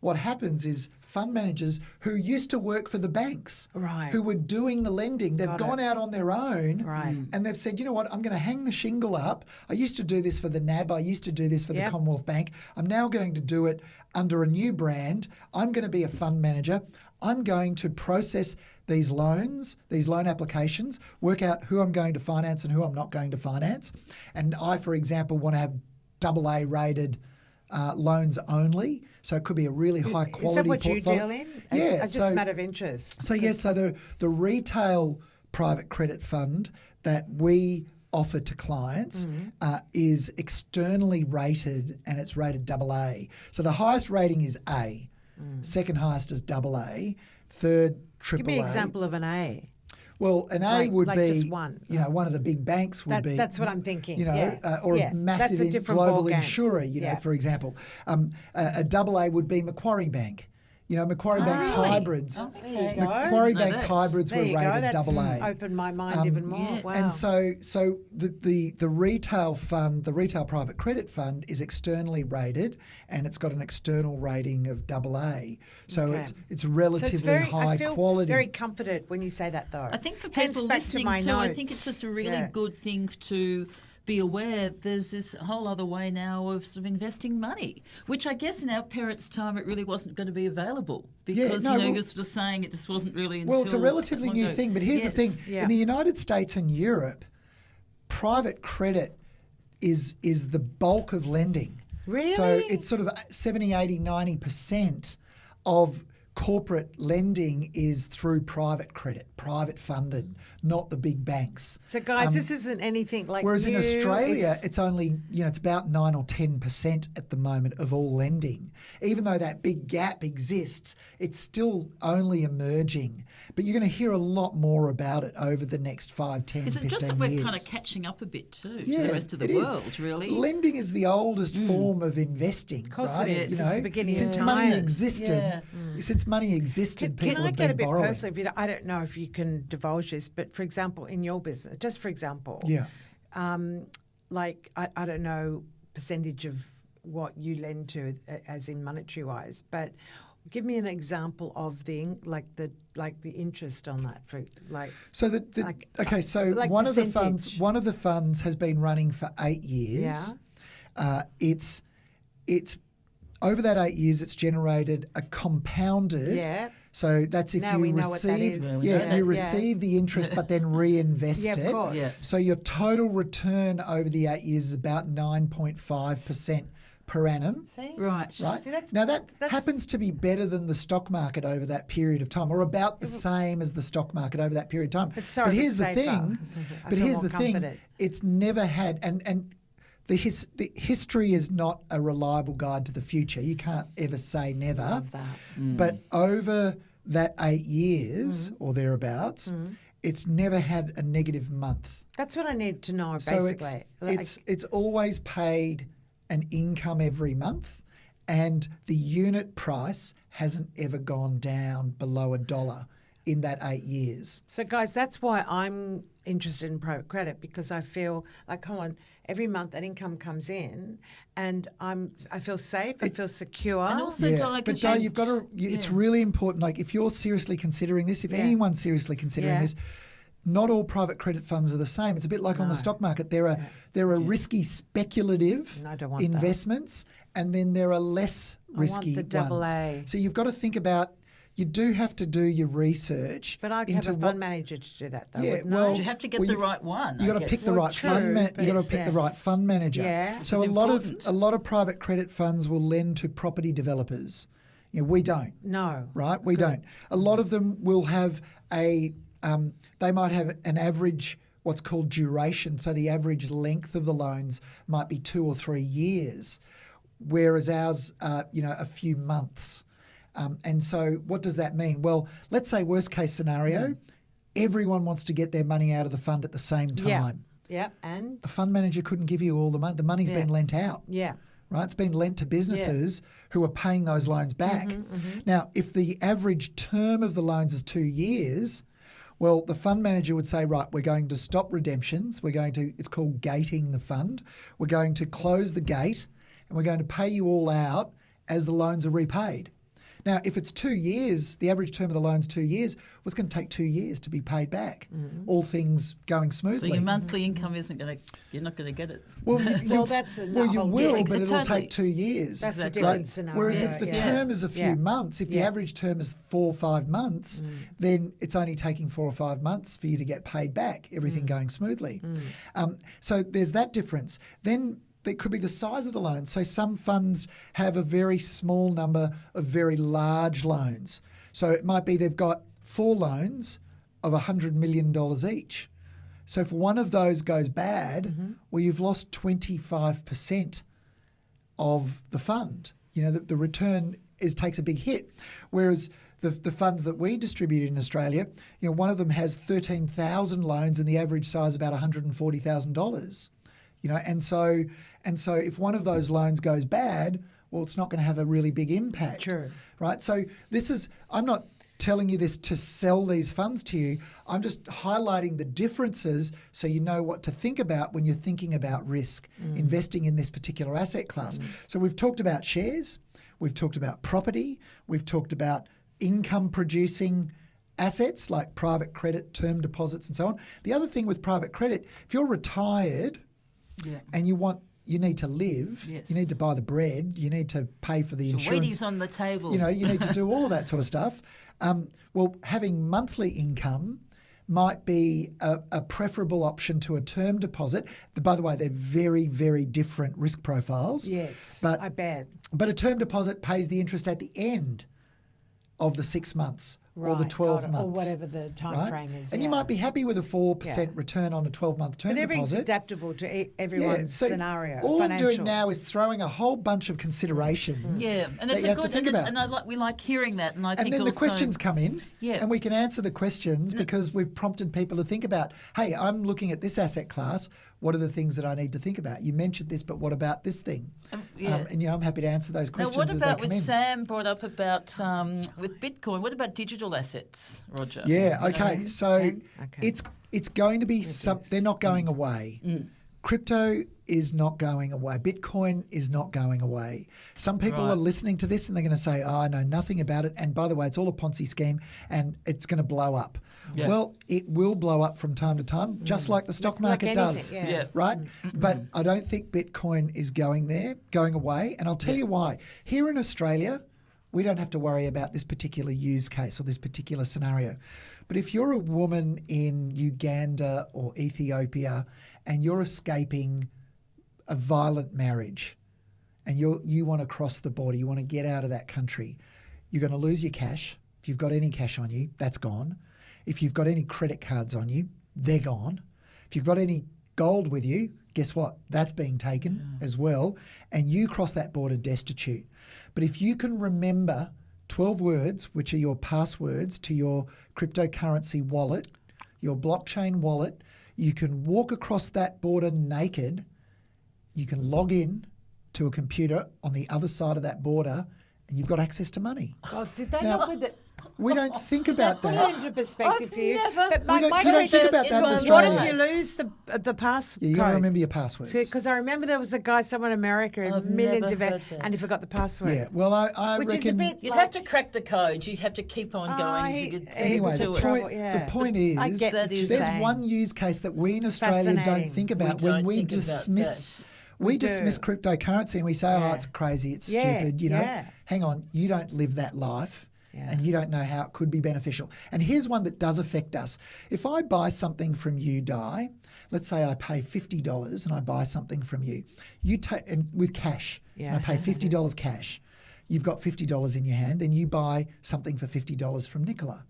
what happens is fund managers who used to work for the banks, Right. who were doing the lending, they've gone out on their own, Right. and they've said, you know what, I'm going to hang the shingle up. I used to do this for the NAB. I used to do this for the Yep. Commonwealth Bank. I'm now going to do it under a new brand. I'm going to be a fund manager. I'm going to process these loans, these loan applications, work out who I'm going to finance and who I'm not going to finance. And I, for example, want to have AA rated loans only. So it could be a really high quality Is that what portfolio. you deal in? Yeah. It's just a matter of interest. So the retail private credit fund that we offer to clients is externally rated, and it's rated AA. So the highest rating is A, second highest is AA, third AAA. Give me an example of an A. Well, an A would like be, just one. One of the big banks would be. That's what I'm thinking. Or Yeah. a massive That's a different global ballgame. insurer, Yeah. for example. A AA would be Macquarie Bank. Macquarie Bank's really? hybrids. Oh, There you okay. go. Macquarie No, Bank's that's- hybrids There were you go. rated That's AA. opened my mind even more. yes. Wow. And so the retail fund, the retail private credit fund, is externally rated, and it's got an external rating of AA. So Okay. it's relatively high I feel quality. very comforted when you say that, though. I think for Hence people back to listening my too, I notes. think it's just a really Yeah. good thing to be aware there's this whole other way now of sort of investing money, which I guess in our parents' time it really wasn't going to be available because you're sort of saying it just wasn't really until Well, it's a relatively long new ago. thing, but here's the thing. yeah. In the United States and Europe, private credit is the bulk of lending. Really? So it's sort of 70, 80, 90% of corporate lending is through private credit, private funded, not the big banks. So, guys, this isn't anything like Whereas in new, Australia, it's only, it's about 9 or 10% at the moment of all lending. Even though that big gap exists, it's still only emerging. But you're going to hear a lot more about it over the next 5, 10, Is 15 it just that years. we're kind of catching up a bit too to Yeah, the rest of the it is. world, really? Lending is the oldest form of investing. Of course right? it is. You Since know, the beginning of since time. money existed, Yeah. since money existed, Can people I have get been a bit borrowing. personal? If you I don't know if you can divulge this, but for example, in your business, just for example, Yeah. like I don't know percentage of what you lend to, as in monetary wise, but Give me an example of the interest on that for So like one of the percentage. funds has been running for 8 years. It's over that 8 years, it's generated a compounded. Yeah. So that's if Now you we know what that receive, is. you receive the interest, but then reinvest Yeah, of it. course. Yeah. So your total return over the 8 years is about 9.5% per annum. See? Right. Right. See, that's- now that that's- happens to be better than the stock market over that period of time, or about the same as the stock market over that period of time. But sorry, here's the safer. thing. I But feel here's more the thing. comforted. It's never had and the history is not a reliable guide to the future. You can't ever say never. Love that. But over that 8 years or thereabouts, it's never had a negative month. That's what I need to know, So basically. it's always paid an income every month, and the unit price hasn't ever gone down below $1 in that 8 years. So, guys, that's why I'm interested in private credit, because I feel like, come on, every month that income comes in, and I feel safe, I feel secure. And also, Di, but 'cause Di, you- you've got to. It's yeah. really important. Like, if you're seriously considering this, if Yeah. anyone's seriously considering Yeah. this, not all private credit funds are the same. It's a bit like on the No. stock market. There are risky, speculative And I don't want that. investments, and then there are less risky the double ones. A. So you've got to think about. You do have to do your research. But I'd have a fund manager to do that, though. Yeah, wouldn't I? well, But you have to get well, the you- right one. You I got to guess. pick the Well, right true, fund. You got to but pick the yes. right fund manager. Yeah. So It's a lot important. of private credit funds will lend to property developers. We don't. No. Right? We don't. A lot of them will have they might have an average, what's called duration. So the average length of the loans might be 2 or 3 years, whereas ours, a few months. And so what does that mean? Well, let's say worst case scenario, everyone wants to get their money out of the fund at the same time. Yeah. And? A fund manager couldn't give you all the money. The money's Yeah. been lent out. Yeah. Right? It's been lent to businesses who are paying those loans back. Now, if the average term of the loans is 2 years, well, the fund manager would say, right, we're going to stop redemptions. It's called gating the fund. We're going to close the gate and we're going to pay you all out as the loans are repaid. Now, if it's 2 years, the average term of the loan's 2 years, well, it's going to take 2 years to be paid back, all things going So smoothly. your monthly income isn't going to, you're not going to get it. Well, that's well, you whole will, different- but it'll Totally. take 2 years. That's a Exactly. different scenario. Whereas if the term is a few months, if the Yeah. average term is 4 or 5 months, then it's only taking 4 or 5 months for you to get paid back, everything going smoothly. So there's that difference. Then there could be the size of the loan. So some funds have a very small number of very large loans. So it might be they've got 4 loans of $100 million each. So if one of those goes bad, well, you've lost 25% of the fund. The return takes a big hit. Whereas the funds that we distribute in Australia, one of them has 13,000 loans and the average size is about $140,000. And so if one of those loans goes bad, well, it's not going to have a really big impact. Sure. Right? So I'm not telling you this to sell these funds to you. I'm just highlighting the differences so you know what to think about when you're thinking about risk, investing in this particular asset class. So we've talked about shares, we've talked about property, we've talked about income producing assets like private credit, term deposits and so on. The other thing with private credit, if you're retired and you need to live, Yes. you need to buy the bread, you need to pay for the insurance. Wheaties on the table. You need to do all of that sort of stuff. Well, having monthly income might be a preferable option to a term deposit. By the way, they're very, very different risk profiles. Yes, But I bet. But a term deposit pays the interest at the end of the 6 months or the Right, 12 or months. whatever the time right? frame is. And you yeah. might be happy with a 4% Yeah. return on a 12-month term But everything's deposit. adaptable to everyone's so scenario. All financial. I'm doing now is throwing a whole bunch of considerations Yeah, and that it's you a have good to think and, about. and we like hearing that. And I And think then the also, questions come in, Yeah. and we can answer the questions because we've prompted people to think about, hey, I'm looking at this asset class. What are the things that I need to think about? You mentioned this, but what about this thing? yeah. And I'm happy to answer those Now, questions what as they about come what in. Sam brought up about with Bitcoin? What about digital assets, Roger? Yeah, You know? okay. So Okay. it's going to be some. They're not going away. Crypto is not going away. Bitcoin is not going away. Some people are listening to this and they're going to say, oh, I know nothing about it. And by the way, it's all a Ponzi scheme and it's going to blow up. Yeah. Well, it will blow up from time to time, just like the stock market does. Yeah. Right? But I don't think Bitcoin is going away. And I'll tell you why. Here in Australia, we don't have to worry about this particular use case or this particular scenario. But if you're a woman in Uganda or Ethiopia and you're escaping a violent marriage and you want to cross the border, you want to get out of that country, you're going to lose your cash. If you've got any cash on you, that's gone. If you've got any credit cards on you, they're gone. If you've got any gold with you, guess what? That's being taken as well. And you cross that border destitute. But if you can remember 12 words, which are your passwords to your cryptocurrency wallet, your blockchain wallet, you can walk across that border naked. You can log in to a computer on the other side of that border and you've got access to money. Oh, did they Now, help with it? We don't think about Put it that. into perspective for you. never- But You my don't question, think about that in what Australia. if you lose the passcode? Yeah, you got to remember your passwords. Because I remember there was a guy somewhere in America, I've millions never of it, heard that. and he forgot the password. Yeah, well, I Which reckon... is a bit You'd like, have to crack the code. You'd have to keep on going to get Anyway, was the a to it. trouble, point, yeah. the point I is, get That what is- you're there's saying. one use case that we in Australia don't Fascinating. think about We when don't we think about dismiss... that. We do. dismiss cryptocurrency and we say, oh, Yeah. it's crazy, it's Yeah, stupid, you know. yeah. Hang on, you don't live that life. Yeah. And you don't know how it could be beneficial. And here's one that does affect us. If I buy something from you, Di, let's say I pay $50 and I buy something from you, and with cash, Yeah. and I pay $50 cash. You've got $50 in your hand, then you buy something for $50 from Nicola.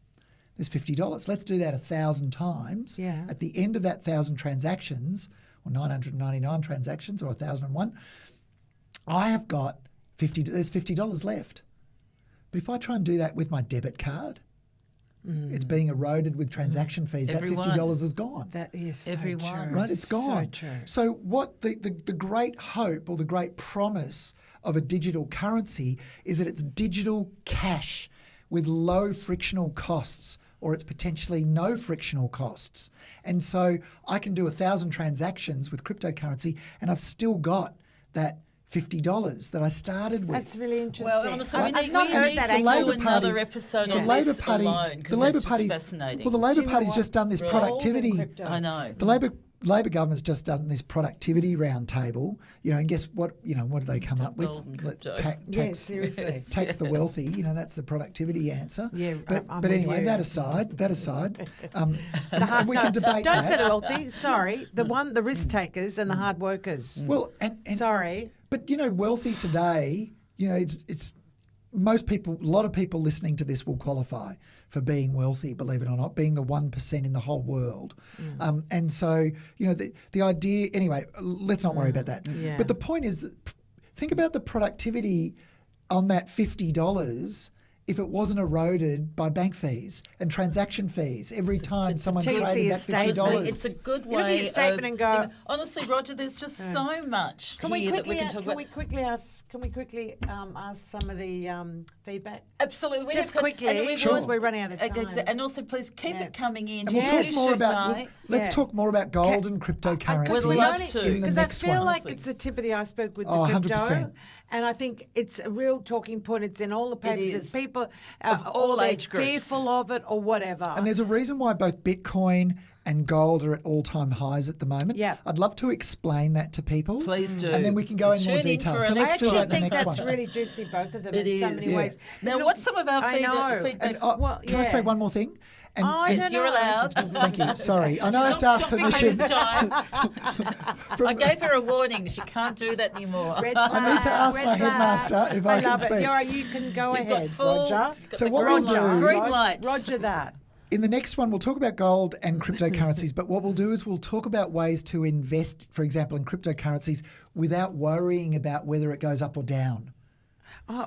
There's $50. Let's do that 1,000 times. Yeah. At the end of that 1,000 transactions, or 999 transactions, or 1,001, I have got there's $50 left. But if I try and do that with my debit card, it's being eroded with transaction fees. Everyone. That $50 is gone. That is so Everyone. true. Right, it's gone. So true. So what the great hope or the great promise of a digital currency is that it's digital cash with low frictional costs, or it's potentially no frictional costs. And so I can do 1,000 transactions with cryptocurrency and I've still got that $50 that I started with. That's really interesting. Well, honestly, we I've need, not we heard need that to actually. do Labour another Party- episode the on Labor this Party, alone the because Labor that's Party, just fascinating. well, the Labor Do you know Party's what? just done this Gold and productivity. crypto. I know. The Labor government's just done this productivity roundtable, and guess what? What do they come up with? Gold and crypto. Yeah, seriously. Tax the wealthy. That's the productivity answer. Yeah, but I'm but with anyway, you. that aside, we can debate Don't that. say the wealthy. Sorry, the risk takers and the hard workers. Well, and Sorry. but wealthy today, it's most people, a lot of people listening to this will qualify for being wealthy, believe it or not, being the 1% in the whole world. And so, the idea, anyway, let's not worry about that. Yeah. But the point is that think about the productivity on that $50 if it wasn't eroded by bank fees and transaction fees every time someone TC traded that estate. $50. It's a good You look at way your statement of, and go- honestly, Roger, there's just so much Can we here that we quickly can talk can about. we quickly ask some of the feedback? Absolutely. We Just have got- quickly, and we've because also- we're running out of time. And also, please keep Yeah. it coming in. And we'll Yes. talk more about. Di. Let's Yeah. talk more about gold and cryptocurrency We'd love to. in the Because I next feel one. like it's the tip of the iceberg with the Oh, crypto. 100%. And I think it's a real talking point. It's in all the papers. It's is. people Of all they're age groups. fearful of it or whatever. And there's a reason why both Bitcoin and gold are at all-time highs at the moment. Yeah. I'd love to explain that to people. Please do. And then we can go in more Tune detail. for So an I let's do actually that in the think next that's one. really juicy, both of them, It in so is. many Yeah. ways. Now, Look, what's some of our I know. feedback? Can I say one more thing? And I Yes, don't you're know. allowed. thank you. Sorry, I know I have to ask Stop me permission. this time. I gave her a warning. She can't do that anymore. Red I need to ask red my flag. headmaster if I can love speak. it. You can go You've got ahead, full- Roger. you've got So the what green we'll light. do- Green light. Roger that. In the next one, we'll talk about gold and cryptocurrencies, but what we'll do is we'll talk about ways to invest, for example, in cryptocurrencies without worrying about whether it goes up or down. Oh,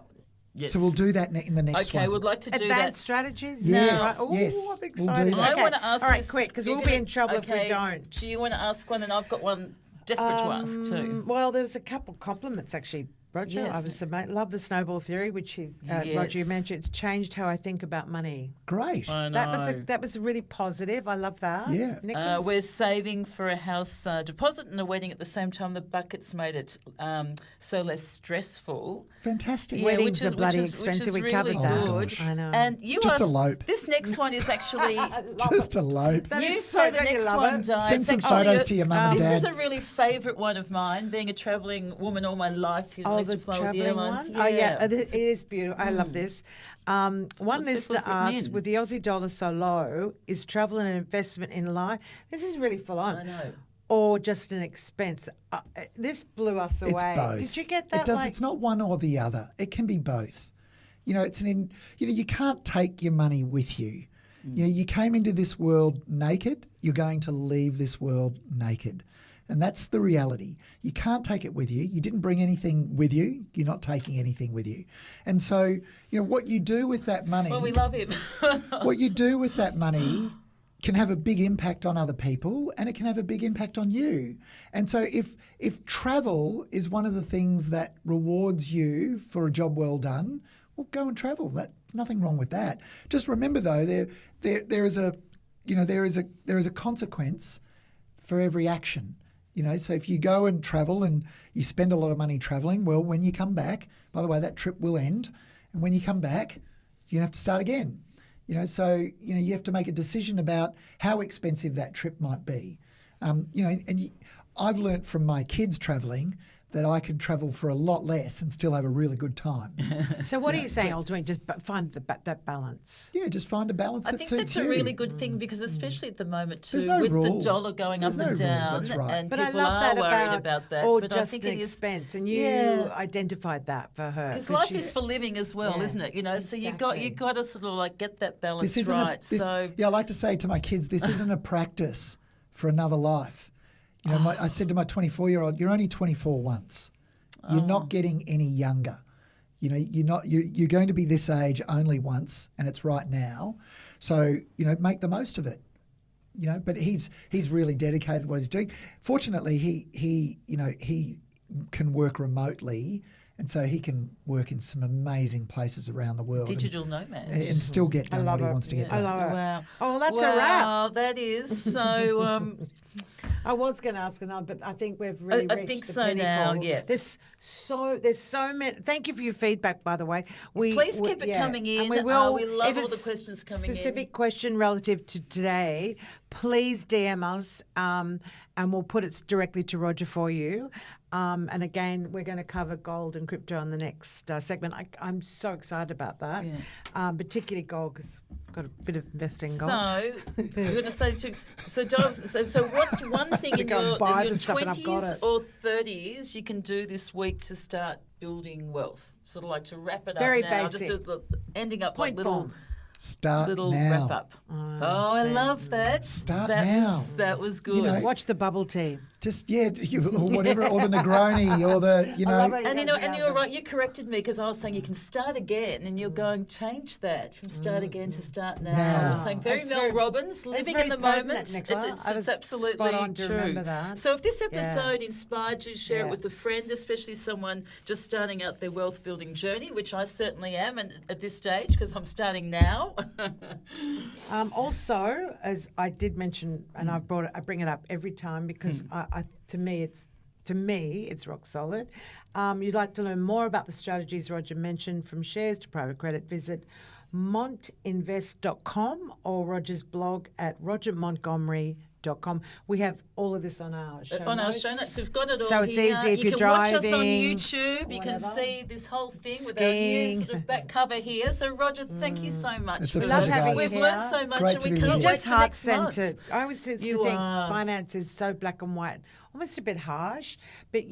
Yes. So we'll do that in the next Okay, one. we'd like to do advanced that. strategies? Yes, Right. Ooh, yes, I'm we'll do excited. that. I Okay. want to ask All right, this- quick, because you're we'll be gonna- in trouble if we okay. don't. Do you want to ask one? And I've got one desperate to ask too. Well, there's a couple compliments actually Roger, Yes. I was love the snowball theory, which is Roger, you Yes. mentioned. It's changed how I think about money. Great. I know. That was really positive. I love that. Yeah. Nicholas? We're saving for a house deposit and a wedding at the same time. The buckets made it so less stressful. Fantastic. Weddings which are is- bloody which is- expensive. Which We is covered really that. good. Gosh. I know. And you Just asked- elope. This next one is actually. Just elope. That you is say so the don't you next love one, it? Di. Send It's some actually photos to your mum and This dad. is a really favourite one of mine. Being a travelling woman all my life, I used the to fly with the travelling airlines. one? Oh, yeah. It is beautiful. I love this. One What listener people have written asked, in. with the Aussie dollar so low, is travel an investment in life? This is really full on. I know. Or just an expense? This blew us away. It's both. Did you get that? It does. It's not one or the other. It can be both. You know, you can't take your money with you. You know, you came into this world naked. You're going to leave this world naked. And that's the reality. You can't take it with you. You didn't bring anything with you. You're not taking anything with you. And so, you know, what you do with that money, Well, we love him. what you do with that money can have a big impact on other people, and it can have a big impact on you. And so if travel is one of the things that rewards you for a job well done, well, go and travel. There's nothing wrong with that. Just remember though, there is a consequence for every action. You know, so if you go and travel and you spend a lot of money traveling, well, when you come back, by the way, that trip will end, and when you come back, you have to start again. You know, so you have to make a decision about how expensive that trip might be. I've learnt from my kids travelling that I could travel for a lot less and still have a really good time. So what are you saying, ultimately? Just find that balance. Yeah, just find a balance I that think suits that's a you. really good thing because especially at the moment too, There's no with rule. the dollar going There's up and no rule, down, that's right. and But I people love are that worried about that. or but just I think an it is expense, and you identified that for her. because life she's- is for living as well, Yeah, isn't it? You know, so you exactly. got to sort of like get that balance This isn't right. I like to say to my kids, this isn't a practice for another life. You know, I said to my 24-year-old, you're only 24 once. You're not getting any younger. You know, you're going to be this age only once, and it's right now. So, you know, make the most of it. You know, but he's really dedicated to what he's doing. Fortunately, he can work remotely, and so he can work in some amazing places around the world. digital nomad. And still get done what love he it. wants to get I done. love it. Wow. Oh, that's a wrap. Wow, that is so. I was going to ask another, but I think we've really I reached think the so now, pinnacle. yeah. There's so many. Thank you for your feedback, by the way. Please keep it coming in. And we will. We love if all the it's questions coming in. Specific question relative to today, please DM us, and we'll put it directly to Roger for you. And again, we're going to cover gold and crypto on the next segment. I'm so excited about that, particularly gold because I've got a bit of investing in gold. So you're going to say so what's one thing in go and your buy the stuff and I've got 20s it. or 30s you can do this week to start building wealth? Sort of like to wrap it Very up now, basic. just ending up Point like little form. Start little now. wrap up. I love that. Start that now. that was good. You know, Watch the bubble tea. Just or whatever, or the Negroni, or the love it. and you're right. You corrected me because I was saying you can start again, and you're going change that from start again to start now. Now. I was saying very That's Mel very- Robbins, living very in the pertinent, moment. Nicola. I It's was absolutely spot on to true. remember that. So if this episode inspired you, share Yeah. it with a friend, especially someone just starting out their wealth building journey, which I certainly am, and at this stage because I'm starting now. Also, as I did mention, and I bring it up every time because to me it's rock solid. You'd like to learn more about the strategies Roger mentioned, from shares to private credit, visit montinvest.com or Roger's blog at rogermontgomery.com. We have all of this on our show On our notes. show notes, we've got it all So it's here. easy if you you're can watch us on driving, YouTube. You can whatever. see this whole thing with Skiing. our new sort of back cover here. So Roger, thank you so much. It's a for pleasure, that. guys. We've you learned here. so much, Great and to we be can't here. wait Just for next month. heart-centered. I always used to You think are. finance is so black and white, almost a bit harsh. But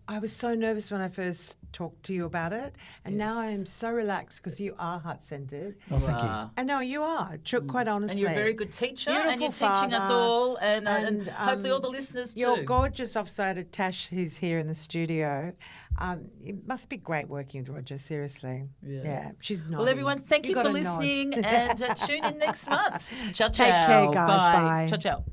I was so nervous when I first talked to you about it, and now I am so relaxed because you are heart-centered. Oh, thank you. Wow. And no, you are, quite honestly. And you're a very good teacher, and Beautiful you're teaching us father, all, and and, hopefully all the listeners too. Your gorgeous offsider Tash, who's here in the studio. It must be great working with Roger, seriously. Yeah, she's not. Well, everyone, thank you for got a nod. listening, and tune in next month. Ciao, ciao. Take care, guys. Bye. Ciao, ciao.